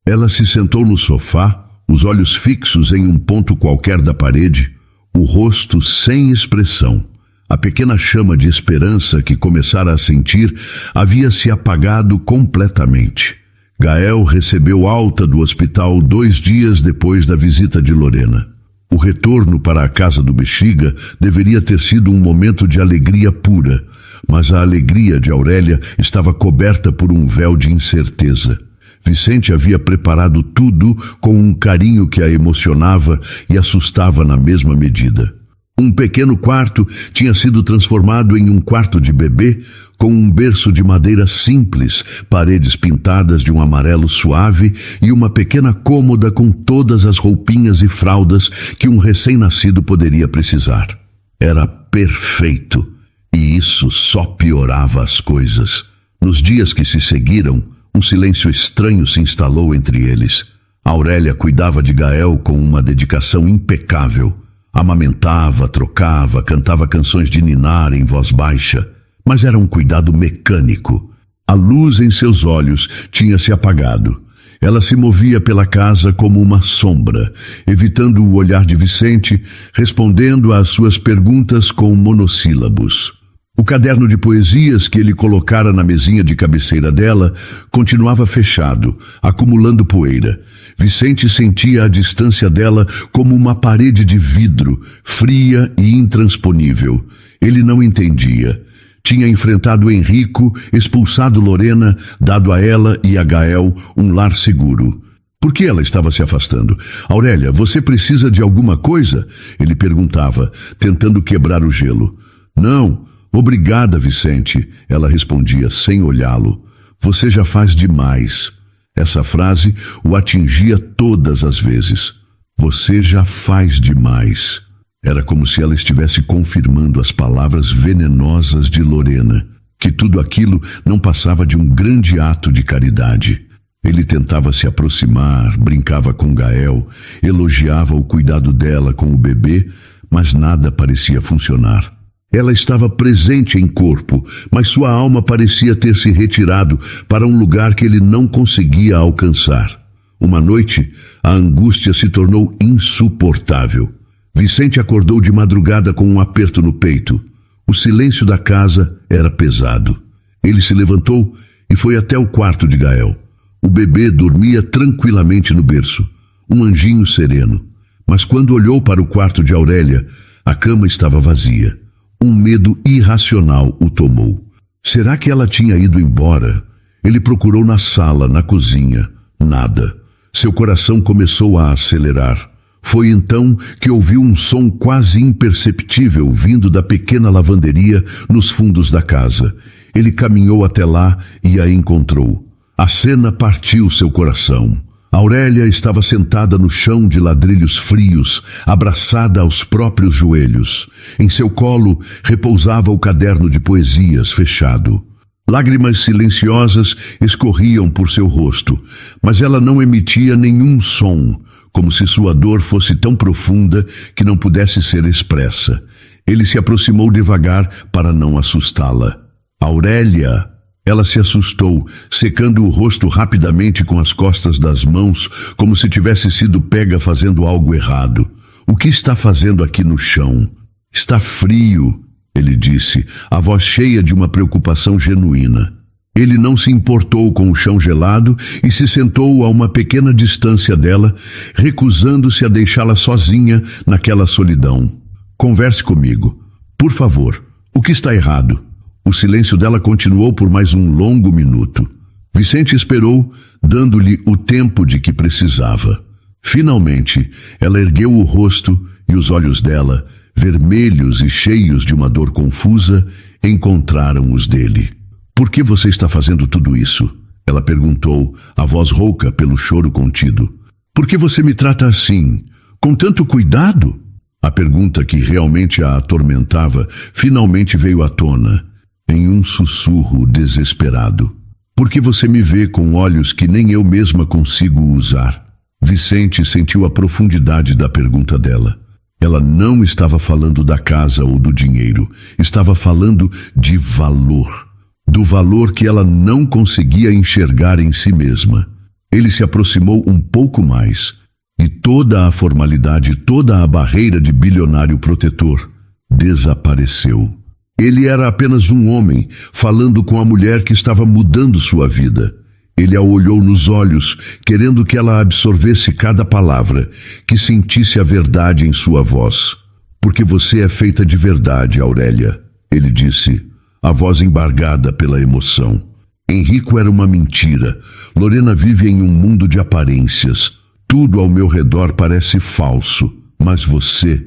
Ela se sentou no sofá, os olhos fixos em um ponto qualquer da parede, o rosto sem expressão. A pequena chama de esperança que começara a sentir havia se apagado completamente. Gael recebeu alta do hospital 2 dias depois da visita de Lorena. O retorno para a casa do Bexiga deveria ter sido um momento de alegria pura, mas a alegria de Aurélia estava coberta por um véu de incerteza. Vicente havia preparado tudo com um carinho que a emocionava e assustava na mesma medida. Um pequeno quarto tinha sido transformado em um quarto de bebê, com um berço de madeira simples, paredes pintadas de um amarelo suave e uma pequena cômoda com todas as roupinhas e fraldas que um recém-nascido poderia precisar. Era perfeito, e isso só piorava as coisas. Nos dias que se seguiram, um silêncio estranho se instalou entre eles. Aurélia cuidava de Gael com uma dedicação impecável. Amamentava, trocava, cantava canções de ninar em voz baixa, mas era um cuidado mecânico. A luz em seus olhos tinha se apagado. Ela se movia pela casa como uma sombra, evitando o olhar de Vicente, respondendo às suas perguntas com monossílabos. O caderno de poesias que ele colocara na mesinha de cabeceira dela continuava fechado, acumulando poeira. Vicente sentia a distância dela como uma parede de vidro, fria e intransponível. Ele não entendia. Tinha enfrentado Henrico, expulsado Lorena, dado a ela e a Gael um lar seguro. Por que ela estava se afastando? Aurélia, você precisa de alguma coisa? Ele perguntava, tentando quebrar o gelo. Não. Obrigada, Vicente, ela respondia sem olhá-lo. Você já faz demais. Essa frase o atingia todas as vezes. Você já faz demais. Era como se ela estivesse confirmando as palavras venenosas de Lorena, que tudo aquilo não passava de um grande ato de caridade. Ele tentava se aproximar, brincava com Gael, elogiava o cuidado dela com o bebê, mas nada parecia funcionar. Ela estava presente em corpo, mas sua alma parecia ter se retirado para um lugar que ele não conseguia alcançar. Uma noite, a angústia se tornou insuportável. Vicente acordou de madrugada com um aperto no peito. O silêncio da casa era pesado. Ele se levantou e foi até o quarto de Gael. O bebê dormia tranquilamente no berço, um anjinho sereno. Mas quando olhou para o quarto de Aurélia, a cama estava vazia. Um medo irracional o tomou. Será que ela tinha ido embora? Ele procurou na sala, na cozinha. Nada. Seu coração começou a acelerar. Foi então que ouviu um som quase imperceptível vindo da pequena lavanderia nos fundos da casa. Ele caminhou até lá e a encontrou. A cena partiu seu coração. Aurélia estava sentada no chão de ladrilhos frios, abraçada aos próprios joelhos. Em seu colo repousava o caderno de poesias fechado. Lágrimas silenciosas escorriam por seu rosto, mas ela não emitia nenhum som, como se sua dor fosse tão profunda que não pudesse ser expressa. Ele se aproximou devagar para não assustá-la. Aurélia! Ela se assustou, secando o rosto rapidamente com as costas das mãos, como se tivesse sido pega fazendo algo errado. O que está fazendo aqui no chão? Está frio, ele disse, a voz cheia de uma preocupação genuína. Ele não se importou com o chão gelado e se sentou a uma pequena distância dela, recusando-se a deixá-la sozinha naquela solidão. Converse comigo. Por favor, o que está errado? O silêncio dela continuou por mais um longo minuto. Vicente esperou, dando-lhe o tempo de que precisava. Finalmente, ela ergueu o rosto e os olhos dela, vermelhos e cheios de uma dor confusa, encontraram os dele. Por que você está fazendo tudo isso? Ela perguntou, a voz rouca pelo choro contido. Por que você me trata assim? Com tanto cuidado? A pergunta que realmente a atormentava finalmente veio à tona, em um sussurro desesperado. Por que você me vê com olhos que nem eu mesma consigo usar? Vicente sentiu a profundidade da pergunta dela. Ela não estava falando da casa ou do dinheiro, estava falando de valor. Do valor que ela não conseguia enxergar em si mesma. Ele se aproximou um pouco mais, e toda a formalidade, toda a barreira de bilionário protetor desapareceu. Ele era apenas um homem, falando com a mulher que estava mudando sua vida. Ele a olhou nos olhos, querendo que ela absorvesse cada palavra, que sentisse a verdade em sua voz. Porque você é feita de verdade, Aurélia, ele disse, a voz embargada pela emoção. Henrico era uma mentira. Lorena vive em um mundo de aparências. Tudo ao meu redor parece falso, mas você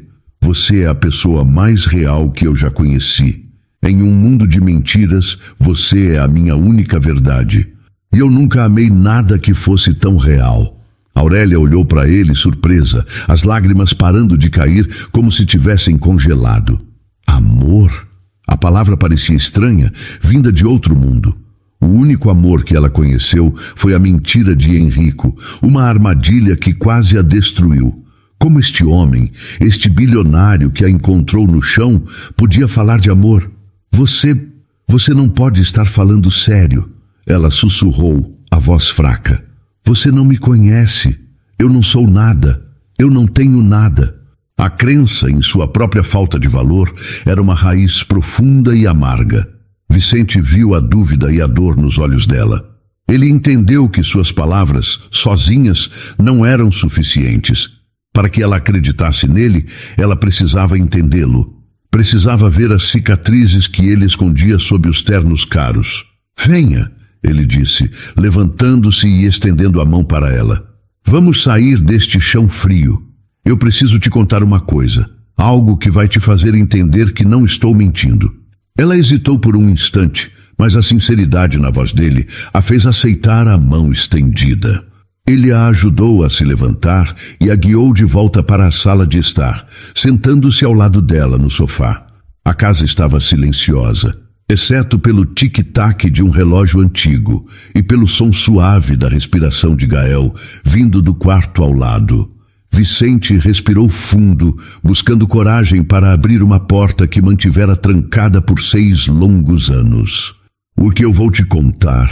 é a pessoa mais real que eu já conheci. Em um mundo de mentiras, você é a minha única verdade. E eu nunca amei nada que fosse tão real. Aurélia olhou para ele surpresa, as lágrimas parando de cair como se tivessem congelado. Amor? A palavra parecia estranha, vinda de outro mundo. O único amor que ela conheceu foi a mentira de Henrico, uma armadilha que quase a destruiu. Como este homem, este bilionário que a encontrou no chão, podia falar de amor? Você não pode estar falando sério. Ela sussurrou, a voz fraca. Você não me conhece. Eu não sou nada. Eu não tenho nada. A crença em sua própria falta de valor era uma raiz profunda e amarga. Vicente viu a dúvida e a dor nos olhos dela. Ele entendeu que suas palavras, sozinhas, não eram suficientes. Para que ela acreditasse nele, ela precisava entendê-lo. Precisava ver as cicatrizes que ele escondia sob os ternos caros. Venha, ele disse, levantando-se e estendendo a mão para ela. Vamos sair deste chão frio. Eu preciso te contar uma coisa, algo que vai te fazer entender que não estou mentindo. Ela hesitou por um instante, mas a sinceridade na voz dele a fez aceitar a mão estendida. Ele a ajudou a se levantar e a guiou de volta para a sala de estar, sentando-se ao lado dela no sofá. A casa estava silenciosa, exceto pelo tic-tac de um relógio antigo e pelo som suave da respiração de Gael vindo do quarto ao lado. Vicente respirou fundo, buscando coragem para abrir uma porta que mantivera trancada por 6 longos anos. O que eu vou te contar,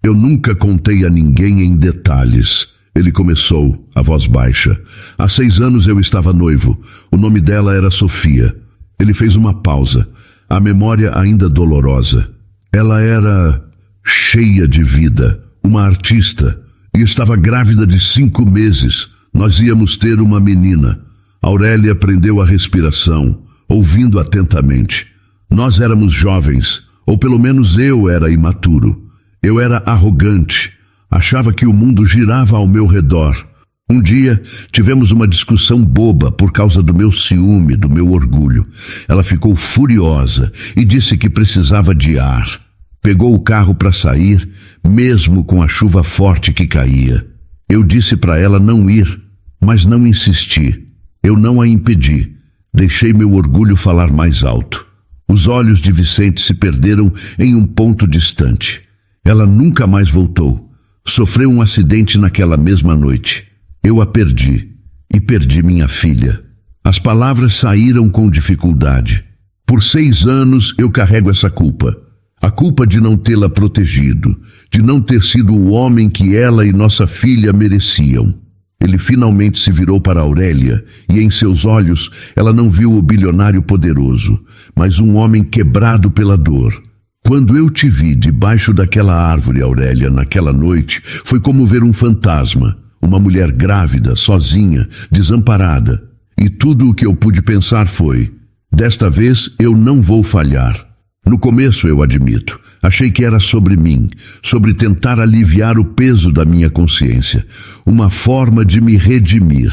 eu nunca contei a ninguém em detalhes. Ele começou, a voz baixa. Há 6 anos eu estava noivo. O nome dela era Sofia. Ele fez uma pausa, a memória ainda dolorosa. Ela era cheia de vida, uma artista, e estava grávida de 5 meses. Nós íamos ter uma menina. Aurélia prendeu a respiração, ouvindo atentamente. Nós éramos jovens, ou pelo menos eu era imaturo. Eu era arrogante, achava que o mundo girava ao meu redor. Um dia, tivemos uma discussão boba por causa do meu ciúme, do meu orgulho. Ela ficou furiosa e disse que precisava de ar. Pegou o carro para sair, mesmo com a chuva forte que caía. Eu disse para ela não ir, mas não insisti. Eu não a impedi. Deixei meu orgulho falar mais alto. Os olhos de Vicente se perderam em um ponto distante. Ela nunca mais voltou. Sofreu um acidente naquela mesma noite. Eu a perdi. E perdi minha filha. As palavras saíram com dificuldade. Por 6 anos eu carrego essa culpa. A culpa de não tê-la protegido, de não ter sido o homem que ela e nossa filha mereciam. Ele finalmente se virou para Aurélia e em seus olhos ela não viu o bilionário poderoso, mas um homem quebrado pela dor. Quando eu te vi debaixo daquela árvore, Aurélia, naquela noite, foi como ver um fantasma, uma mulher grávida, sozinha, desamparada. E tudo o que eu pude pensar foi: desta vez eu não vou falhar. No começo, eu admito, achei que era sobre mim, sobre tentar aliviar o peso da minha consciência, uma forma de me redimir.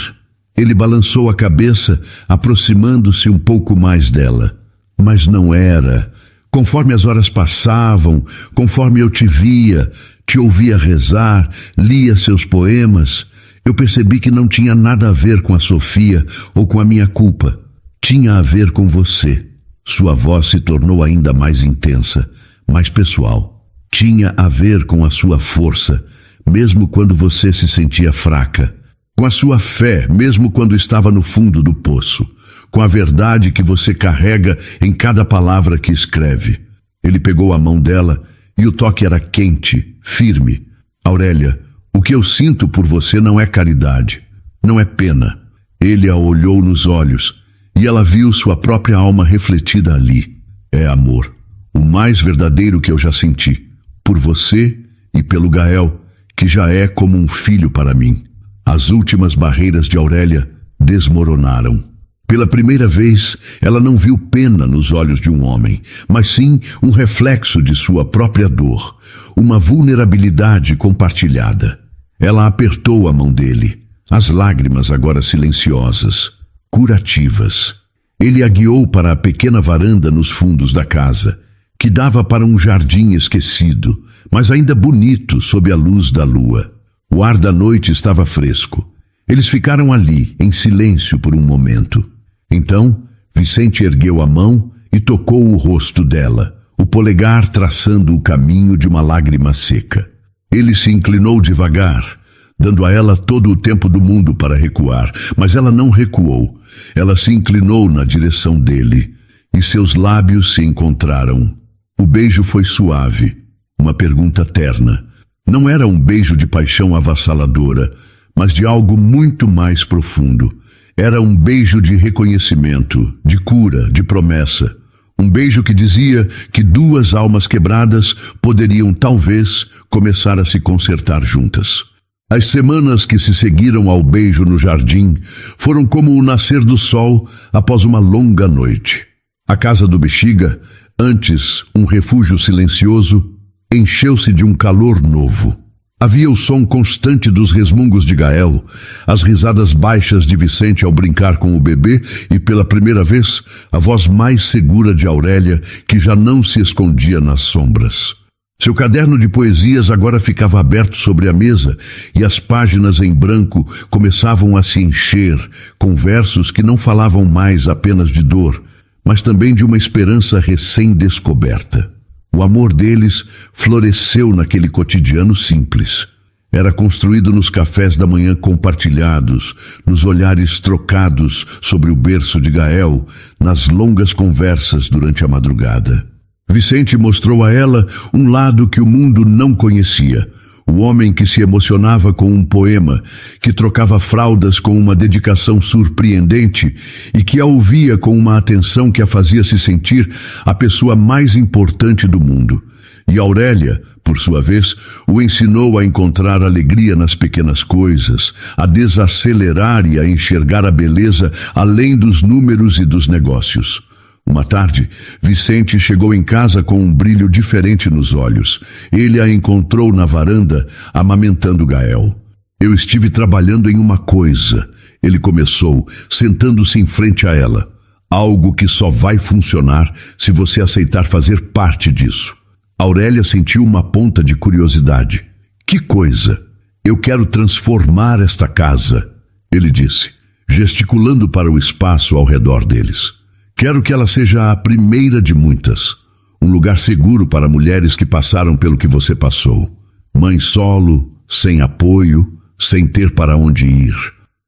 Ele balançou a cabeça, aproximando-se um pouco mais dela. Mas não era. Conforme as horas passavam, conforme eu te via, te ouvia rezar, lia seus poemas, eu percebi que não tinha nada a ver com a Sofia ou com a minha culpa. Tinha a ver com você. Sua voz se tornou ainda mais intensa, mais pessoal. Tinha a ver com a sua força, mesmo quando você se sentia fraca. Com a sua fé, mesmo quando estava no fundo do poço. Com a verdade que você carrega em cada palavra que escreve. Ele pegou a mão dela e o toque era quente, firme. Aurélia, o que eu sinto por você não é caridade, não é pena. Ele a olhou nos olhos e ela viu sua própria alma refletida ali. É amor, o mais verdadeiro que eu já senti, por você e pelo Gael, que já é como um filho para mim. As últimas barreiras de Aurélia desmoronaram. Pela primeira vez, ela não viu pena nos olhos de um homem, mas sim um reflexo de sua própria dor, uma vulnerabilidade compartilhada. Ela apertou a mão dele, as lágrimas agora silenciosas, curativas. Ele a guiou para a pequena varanda nos fundos da casa, que dava para um jardim esquecido, mas ainda bonito sob a luz da lua. O ar da noite estava fresco. Eles ficaram ali, em silêncio por um momento. Então, Vicente ergueu a mão e tocou o rosto dela, o polegar traçando o caminho de uma lágrima seca. Ele se inclinou devagar, dando a ela todo o tempo do mundo para recuar, mas ela não recuou. Ela se inclinou na direção dele, e seus lábios se encontraram. O beijo foi suave, uma pergunta terna. Não era um beijo de paixão avassaladora, mas de algo muito mais profundo. Era um beijo de reconhecimento, de cura, de promessa. Um beijo que dizia que 2 almas quebradas poderiam talvez começar a se consertar juntas. As semanas que se seguiram ao beijo no jardim foram como o nascer do sol após uma longa noite. A casa do Bexiga, antes um refúgio silencioso, encheu-se de um calor novo. Havia o som constante dos resmungos de Gael, as risadas baixas de Vicente ao brincar com o bebê e, pela primeira vez, a voz mais segura de Aurélia, que já não se escondia nas sombras. Seu caderno de poesias agora ficava aberto sobre a mesa e as páginas em branco começavam a se encher com versos que não falavam mais apenas de dor, mas também de uma esperança recém-descoberta. O amor deles floresceu naquele cotidiano simples. Era construído nos cafés da manhã compartilhados, nos olhares trocados sobre o berço de Gael, nas longas conversas durante a madrugada. Vicente mostrou a ela um lado que o mundo não conhecia. O homem que se emocionava com um poema, que trocava fraldas com uma dedicação surpreendente e que a ouvia com uma atenção que a fazia se sentir a pessoa mais importante do mundo. E Aurélia, por sua vez, o ensinou a encontrar alegria nas pequenas coisas, a desacelerar e a enxergar a beleza além dos números e dos negócios. Uma tarde, Vicente chegou em casa com um brilho diferente nos olhos. Ele a encontrou na varanda, amamentando Gael. Eu estive trabalhando em uma coisa, ele começou, sentando-se em frente a ela. Algo que só vai funcionar se você aceitar fazer parte disso. Aurélia sentiu uma ponta de curiosidade. Que coisa? Eu quero transformar esta casa, ele disse, gesticulando para o espaço ao redor deles. Quero que ela seja a primeira de muitas. Um lugar seguro para mulheres que passaram pelo que você passou. Mãe solo, sem apoio, sem ter para onde ir.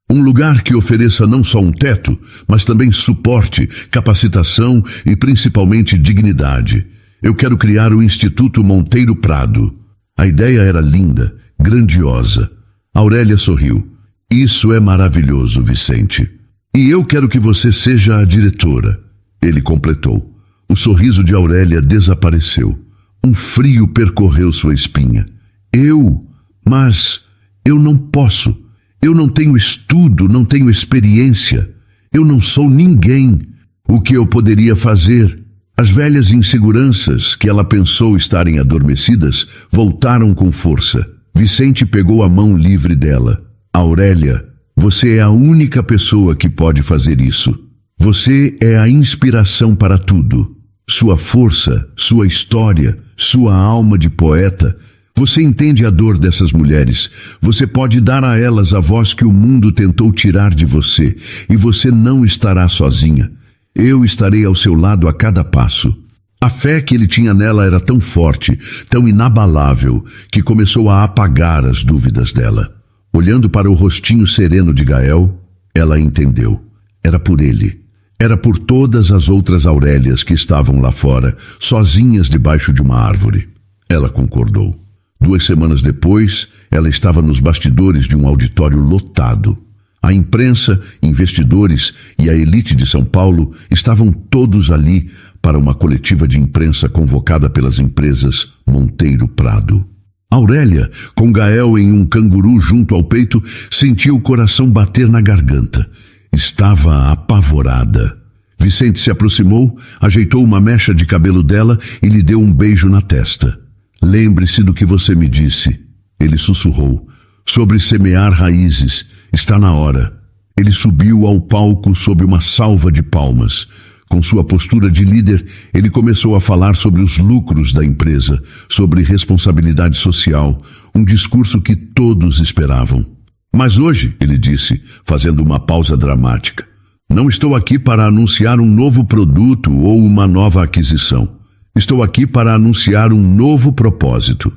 Um lugar que ofereça não só um teto, mas também suporte, capacitação e principalmente dignidade. Eu quero criar o Instituto Monteiro Prado. A ideia era linda, grandiosa. Aurélia sorriu. Isso é maravilhoso, Vicente. E eu quero que você seja a diretora. Ele completou. O sorriso de Aurélia desapareceu. Um frio percorreu sua espinha. Mas eu não posso. Eu não tenho estudo, não tenho experiência. Eu não sou ninguém. O que eu poderia fazer? As velhas inseguranças que ela pensou estarem adormecidas voltaram com força. Vicente pegou a mão livre dela. Aurélia, você é a única pessoa que pode fazer isso. Você é a inspiração para tudo. Sua força, sua história, sua alma de poeta. Você entende a dor dessas mulheres. Você pode dar a elas a voz que o mundo tentou tirar de você. E você não estará sozinha. Eu estarei ao seu lado a cada passo. A fé que ele tinha nela era tão forte, tão inabalável, que começou a apagar as dúvidas dela. Olhando para o rostinho sereno de Gael, ela entendeu. Era por ele. Era por todas as outras Aurélias que estavam lá fora, sozinhas debaixo de uma árvore. Ela concordou. 2 semanas depois, ela estava nos bastidores de um auditório lotado. A imprensa, investidores e a elite de São Paulo estavam todos ali para uma coletiva de imprensa convocada pelas empresas Monteiro Prado. Aurélia, com Gael em um canguru junto ao peito, sentia o coração bater na garganta. Estava apavorada. Vicente se aproximou, ajeitou uma mecha de cabelo dela e lhe deu um beijo na testa. Lembre-se do que você me disse, ele sussurrou, sobre semear raízes. Está na hora. Ele subiu ao palco sob uma salva de palmas. Com sua postura de líder, ele começou a falar sobre os lucros da empresa, sobre responsabilidade social, um discurso que todos esperavam. Mas hoje, ele disse, fazendo uma pausa dramática, não estou aqui para anunciar um novo produto ou uma nova aquisição. Estou aqui para anunciar um novo propósito.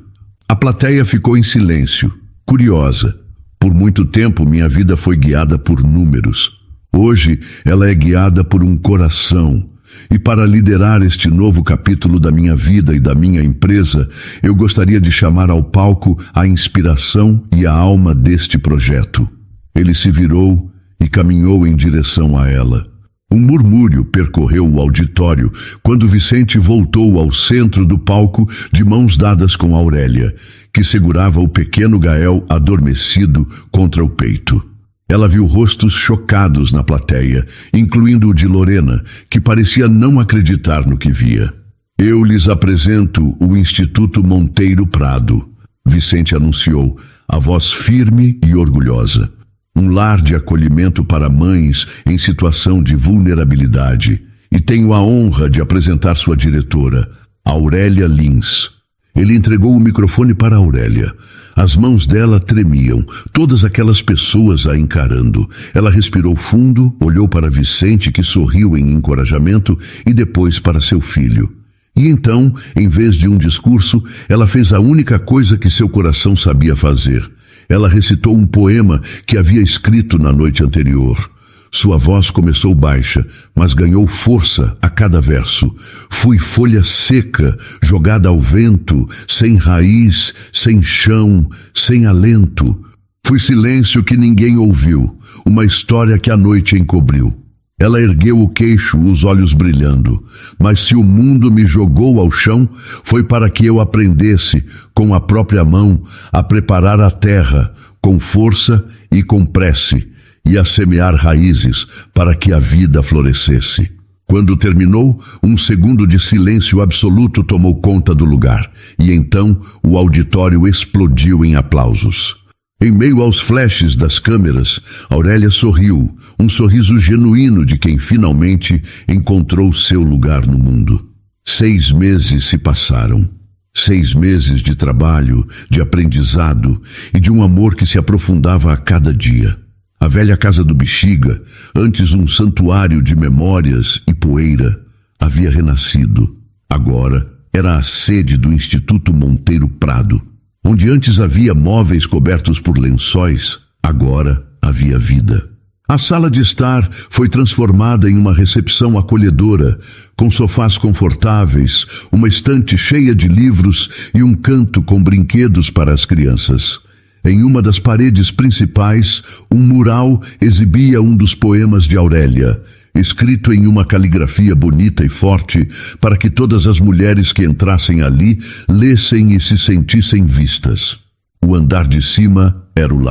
A plateia ficou em silêncio, curiosa. Por muito tempo, minha vida foi guiada por números. Hoje, ela é guiada por um coração. E para liderar este novo capítulo da minha vida e da minha empresa, eu gostaria de chamar ao palco a inspiração e a alma deste projeto. Ele se virou e caminhou em direção a ela. Um murmúrio percorreu o auditório quando Vicente voltou ao centro do palco de mãos dadas com Aurélia, que segurava o pequeno Gael adormecido contra o peito. Ela viu rostos chocados na plateia, incluindo o de Lorena, que parecia não acreditar no que via. Eu lhes apresento o Instituto Monteiro Prado, Vicente anunciou, a voz firme e orgulhosa. Um lar de acolhimento para mães em situação de vulnerabilidade. E tenho a honra de apresentar sua diretora, Aurélia Lins. Ele entregou o microfone para Aurélia. As mãos dela tremiam, todas aquelas pessoas a encarando. Ela respirou fundo, olhou para Vicente, que sorriu em encorajamento, e depois para seu filho. E então, em vez de um discurso, ela fez a única coisa que seu coração sabia fazer. Ela recitou um poema que havia escrito na noite anterior. Sua voz começou baixa, mas ganhou força a cada verso. Fui folha seca, jogada ao vento, sem raiz, sem chão, sem alento. Fui silêncio que ninguém ouviu, uma história que a noite encobriu. Ela ergueu o queixo, os olhos brilhando. Mas se o mundo me jogou ao chão, foi para que eu aprendesse, com a própria mão, a preparar a terra, com força e com prece, e a semear raízes para que a vida florescesse. Quando terminou, um segundo de silêncio absoluto tomou conta do lugar, e então o auditório explodiu em aplausos. Em meio aos flashes das câmeras, Aurélia sorriu, um sorriso genuíno de quem finalmente encontrou seu lugar no mundo. 6 meses se passaram. 6 meses de trabalho, de aprendizado e de um amor que se aprofundava a cada dia. A velha casa do Bexiga, antes um santuário de memórias e poeira, havia renascido. Agora era a sede do Instituto Monteiro Prado. Onde antes havia móveis cobertos por lençóis, agora havia vida. A sala de estar foi transformada em uma recepção acolhedora, com sofás confortáveis, uma estante cheia de livros e um canto com brinquedos para as crianças. Em uma das paredes principais, um mural exibia um dos poemas de Aurélia, escrito em uma caligrafia bonita e forte, para que todas as mulheres que entrassem ali lessem e se sentissem vistas. O andar de cima era o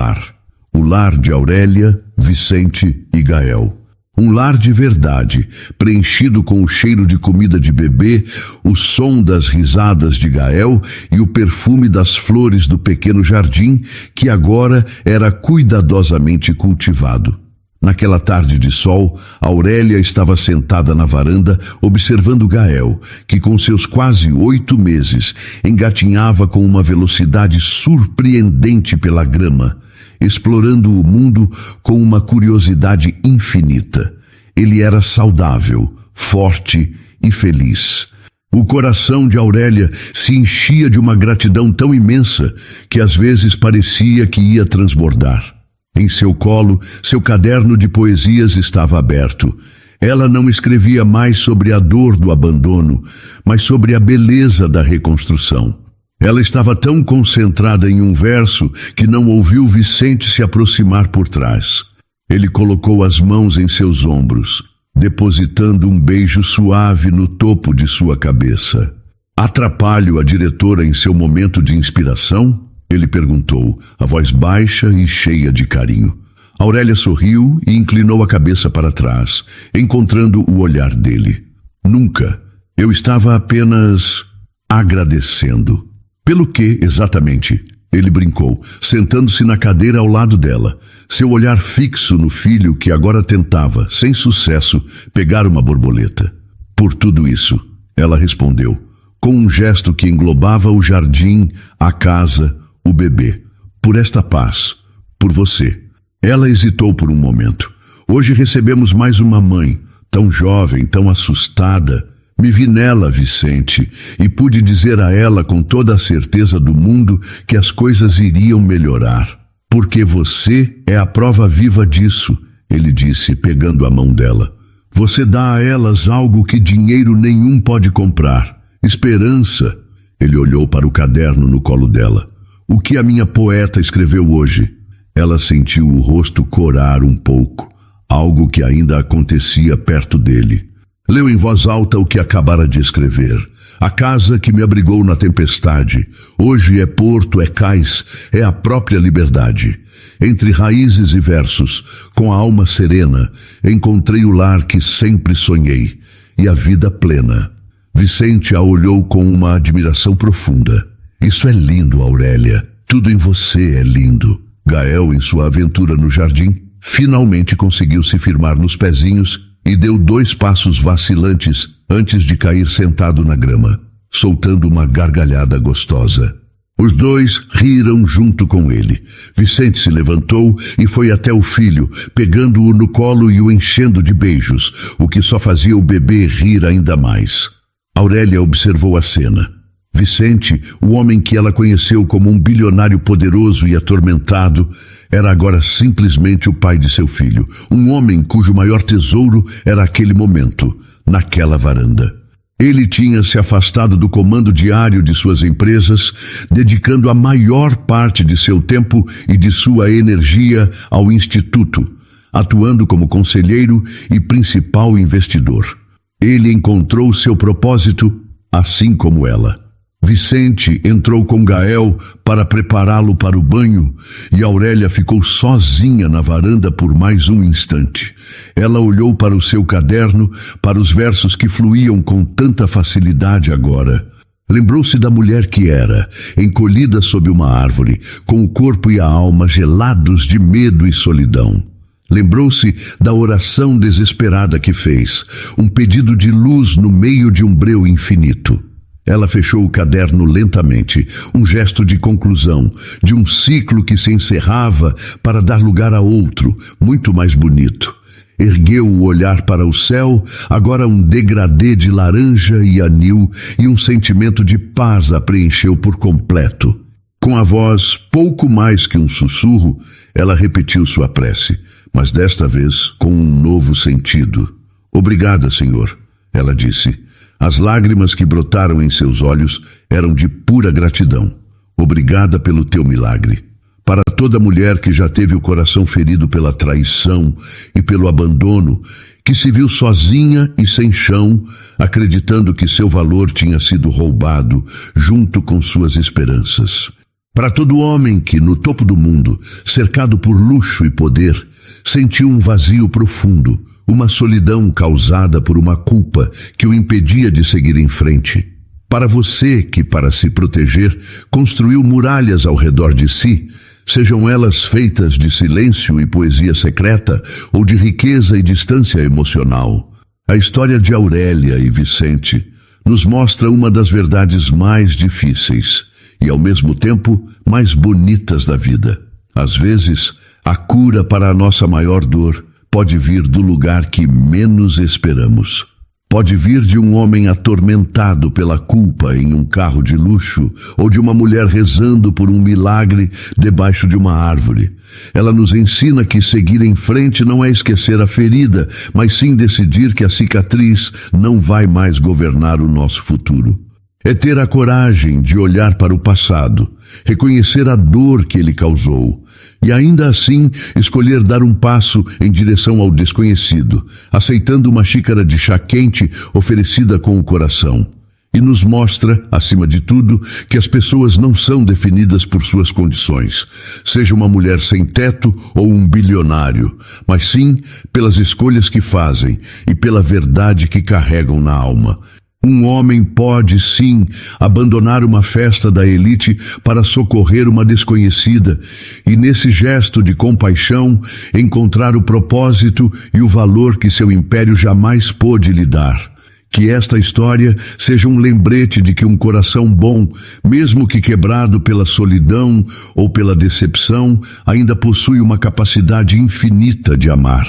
lar de Aurélia, Vicente e Gael. Um lar de verdade, preenchido com o cheiro de comida de bebê, o som das risadas de Gael e o perfume das flores do pequeno jardim, que agora era cuidadosamente cultivado. Naquela tarde de sol, Aurélia estava sentada na varanda, observando Gael, que com seus quase 8 meses engatinhava com uma velocidade surpreendente pela grama, explorando o mundo com uma curiosidade infinita. Ele era saudável, forte e feliz. O coração de Aurélia se enchia de uma gratidão tão imensa que às vezes parecia que ia transbordar. Em seu colo, seu caderno de poesias estava aberto. Ela não escrevia mais sobre a dor do abandono, mas sobre a beleza da reconstrução. Ela estava tão concentrada em um verso que não ouviu Vicente se aproximar por trás. Ele colocou as mãos em seus ombros, depositando um beijo suave no topo de sua cabeça. Atrapalho a diretora em seu momento de inspiração? Ele perguntou, a voz baixa e cheia de carinho. Aurélia sorriu e inclinou a cabeça para trás, encontrando o olhar dele. Nunca. Eu estava apenas agradecendo. Pelo que, exatamente? Ele brincou, sentando-se na cadeira ao lado dela, seu olhar fixo no filho que agora tentava, sem sucesso, pegar uma borboleta. Por tudo isso, ela respondeu, com um gesto que englobava o jardim, a casa, o bebê. Por esta paz, por você. Ela hesitou por um momento. Hoje recebemos mais uma mãe, tão jovem, tão assustada. Me vi nela, Vicente, e pude dizer a ela com toda a certeza do mundo que as coisas iriam melhorar. Porque você é a prova viva disso, ele disse, pegando a mão dela. Você dá a elas algo que dinheiro nenhum pode comprar. Esperança. Ele olhou para o caderno no colo dela. O que a minha poeta escreveu hoje? Ela sentiu o rosto corar um pouco, algo que ainda acontecia perto dele. Leu em voz alta o que acabara de escrever. A casa que me abrigou na tempestade, hoje é porto, é cais, é a própria liberdade. Entre raízes e versos, com a alma serena, encontrei o lar que sempre sonhei, e a vida plena. Vicente a olhou com uma admiração profunda. Isso é lindo, Aurélia. Tudo em você é lindo. Gael, em sua aventura no jardim, finalmente conseguiu se firmar nos pezinhos e deu 2 passos vacilantes antes de cair sentado na grama, soltando uma gargalhada gostosa. Os dois riram junto com ele. Vicente se levantou e foi até o filho, pegando-o no colo e o enchendo de beijos, o que só fazia o bebê rir ainda mais. Aurélia observou a cena. Vicente, o homem que ela conheceu como um bilionário poderoso e atormentado, era agora simplesmente o pai de seu filho, um homem cujo maior tesouro era aquele momento, naquela varanda. Ele tinha se afastado do comando diário de suas empresas, dedicando a maior parte de seu tempo e de sua energia ao Instituto, atuando como conselheiro e principal investidor. Ele encontrou seu propósito, assim como ela. Vicente entrou com Gael para prepará-lo para o banho e Aurélia ficou sozinha na varanda por mais um instante. Ela olhou para o seu caderno, para os versos que fluíam com tanta facilidade agora. Lembrou-se da mulher que era, encolhida sob uma árvore, com o corpo e a alma gelados de medo e solidão. Lembrou-se da oração desesperada que fez, um pedido de luz no meio de um breu infinito. Ela fechou o caderno lentamente, um gesto de conclusão, de um ciclo que se encerrava para dar lugar a outro, muito mais bonito. Ergueu o olhar para o céu, agora um degradê de laranja e anil, e um sentimento de paz a preencheu por completo. Com a voz pouco mais que um sussurro, ela repetiu sua prece, mas desta vez com um novo sentido. Obrigada, Senhor, ela disse. As lágrimas que brotaram em seus olhos eram de pura gratidão. Obrigada pelo teu milagre. Para toda mulher que já teve o coração ferido pela traição e pelo abandono, que se viu sozinha e sem chão, acreditando que seu valor tinha sido roubado junto com suas esperanças. Para todo homem que, no topo do mundo, cercado por luxo e poder, sentiu um vazio profundo, uma solidão causada por uma culpa que o impedia de seguir em frente. Para você que, para se proteger, construiu muralhas ao redor de si, sejam elas feitas de silêncio e poesia secreta ou de riqueza e distância emocional. A história de Aurélia e Vicente nos mostra uma das verdades mais difíceis e, ao mesmo tempo, mais bonitas da vida. Às vezes, a cura para a nossa maior dor pode vir do lugar que menos esperamos. Pode vir de um homem atormentado pela culpa em um carro de luxo ou de uma mulher rezando por um milagre debaixo de uma árvore. Ela nos ensina que seguir em frente não é esquecer a ferida, mas sim decidir que a cicatriz não vai mais governar o nosso futuro. É ter a coragem de olhar para o passado, reconhecer a dor que ele causou e ainda assim escolher dar um passo em direção ao desconhecido, aceitando uma xícara de chá quente oferecida com o coração. E nos mostra, acima de tudo, que as pessoas não são definidas por suas condições, seja uma mulher sem teto ou um bilionário, mas sim pelas escolhas que fazem e pela verdade que carregam na alma. Um homem pode, sim, abandonar uma festa da elite para socorrer uma desconhecida e, nesse gesto de compaixão, encontrar o propósito e o valor que seu império jamais pôde lhe dar. Que esta história seja um lembrete de que um coração bom, mesmo que quebrado pela solidão ou pela decepção, ainda possui uma capacidade infinita de amar.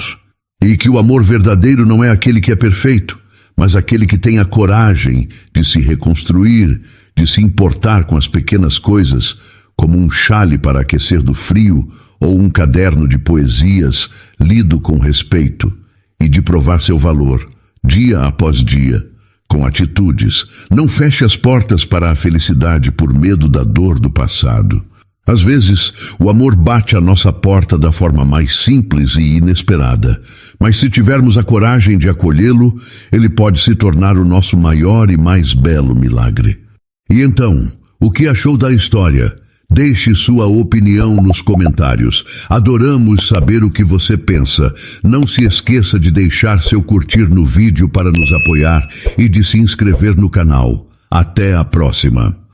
E que o amor verdadeiro não é aquele que é perfeito, mas aquele que tem a coragem de se reconstruir, de se importar com as pequenas coisas, como um chale para aquecer do frio ou um caderno de poesias lido com respeito, e de provar seu valor, dia após dia, com atitudes. Não feche as portas para a felicidade por medo da dor do passado. Às vezes, o amor bate à nossa porta da forma mais simples e inesperada, mas se tivermos a coragem de acolhê-lo, ele pode se tornar o nosso maior e mais belo milagre. E então, o que achou da história? Deixe sua opinião nos comentários. Adoramos saber o que você pensa. Não se esqueça de deixar seu curtir no vídeo para nos apoiar e de se inscrever no canal. Até a próxima!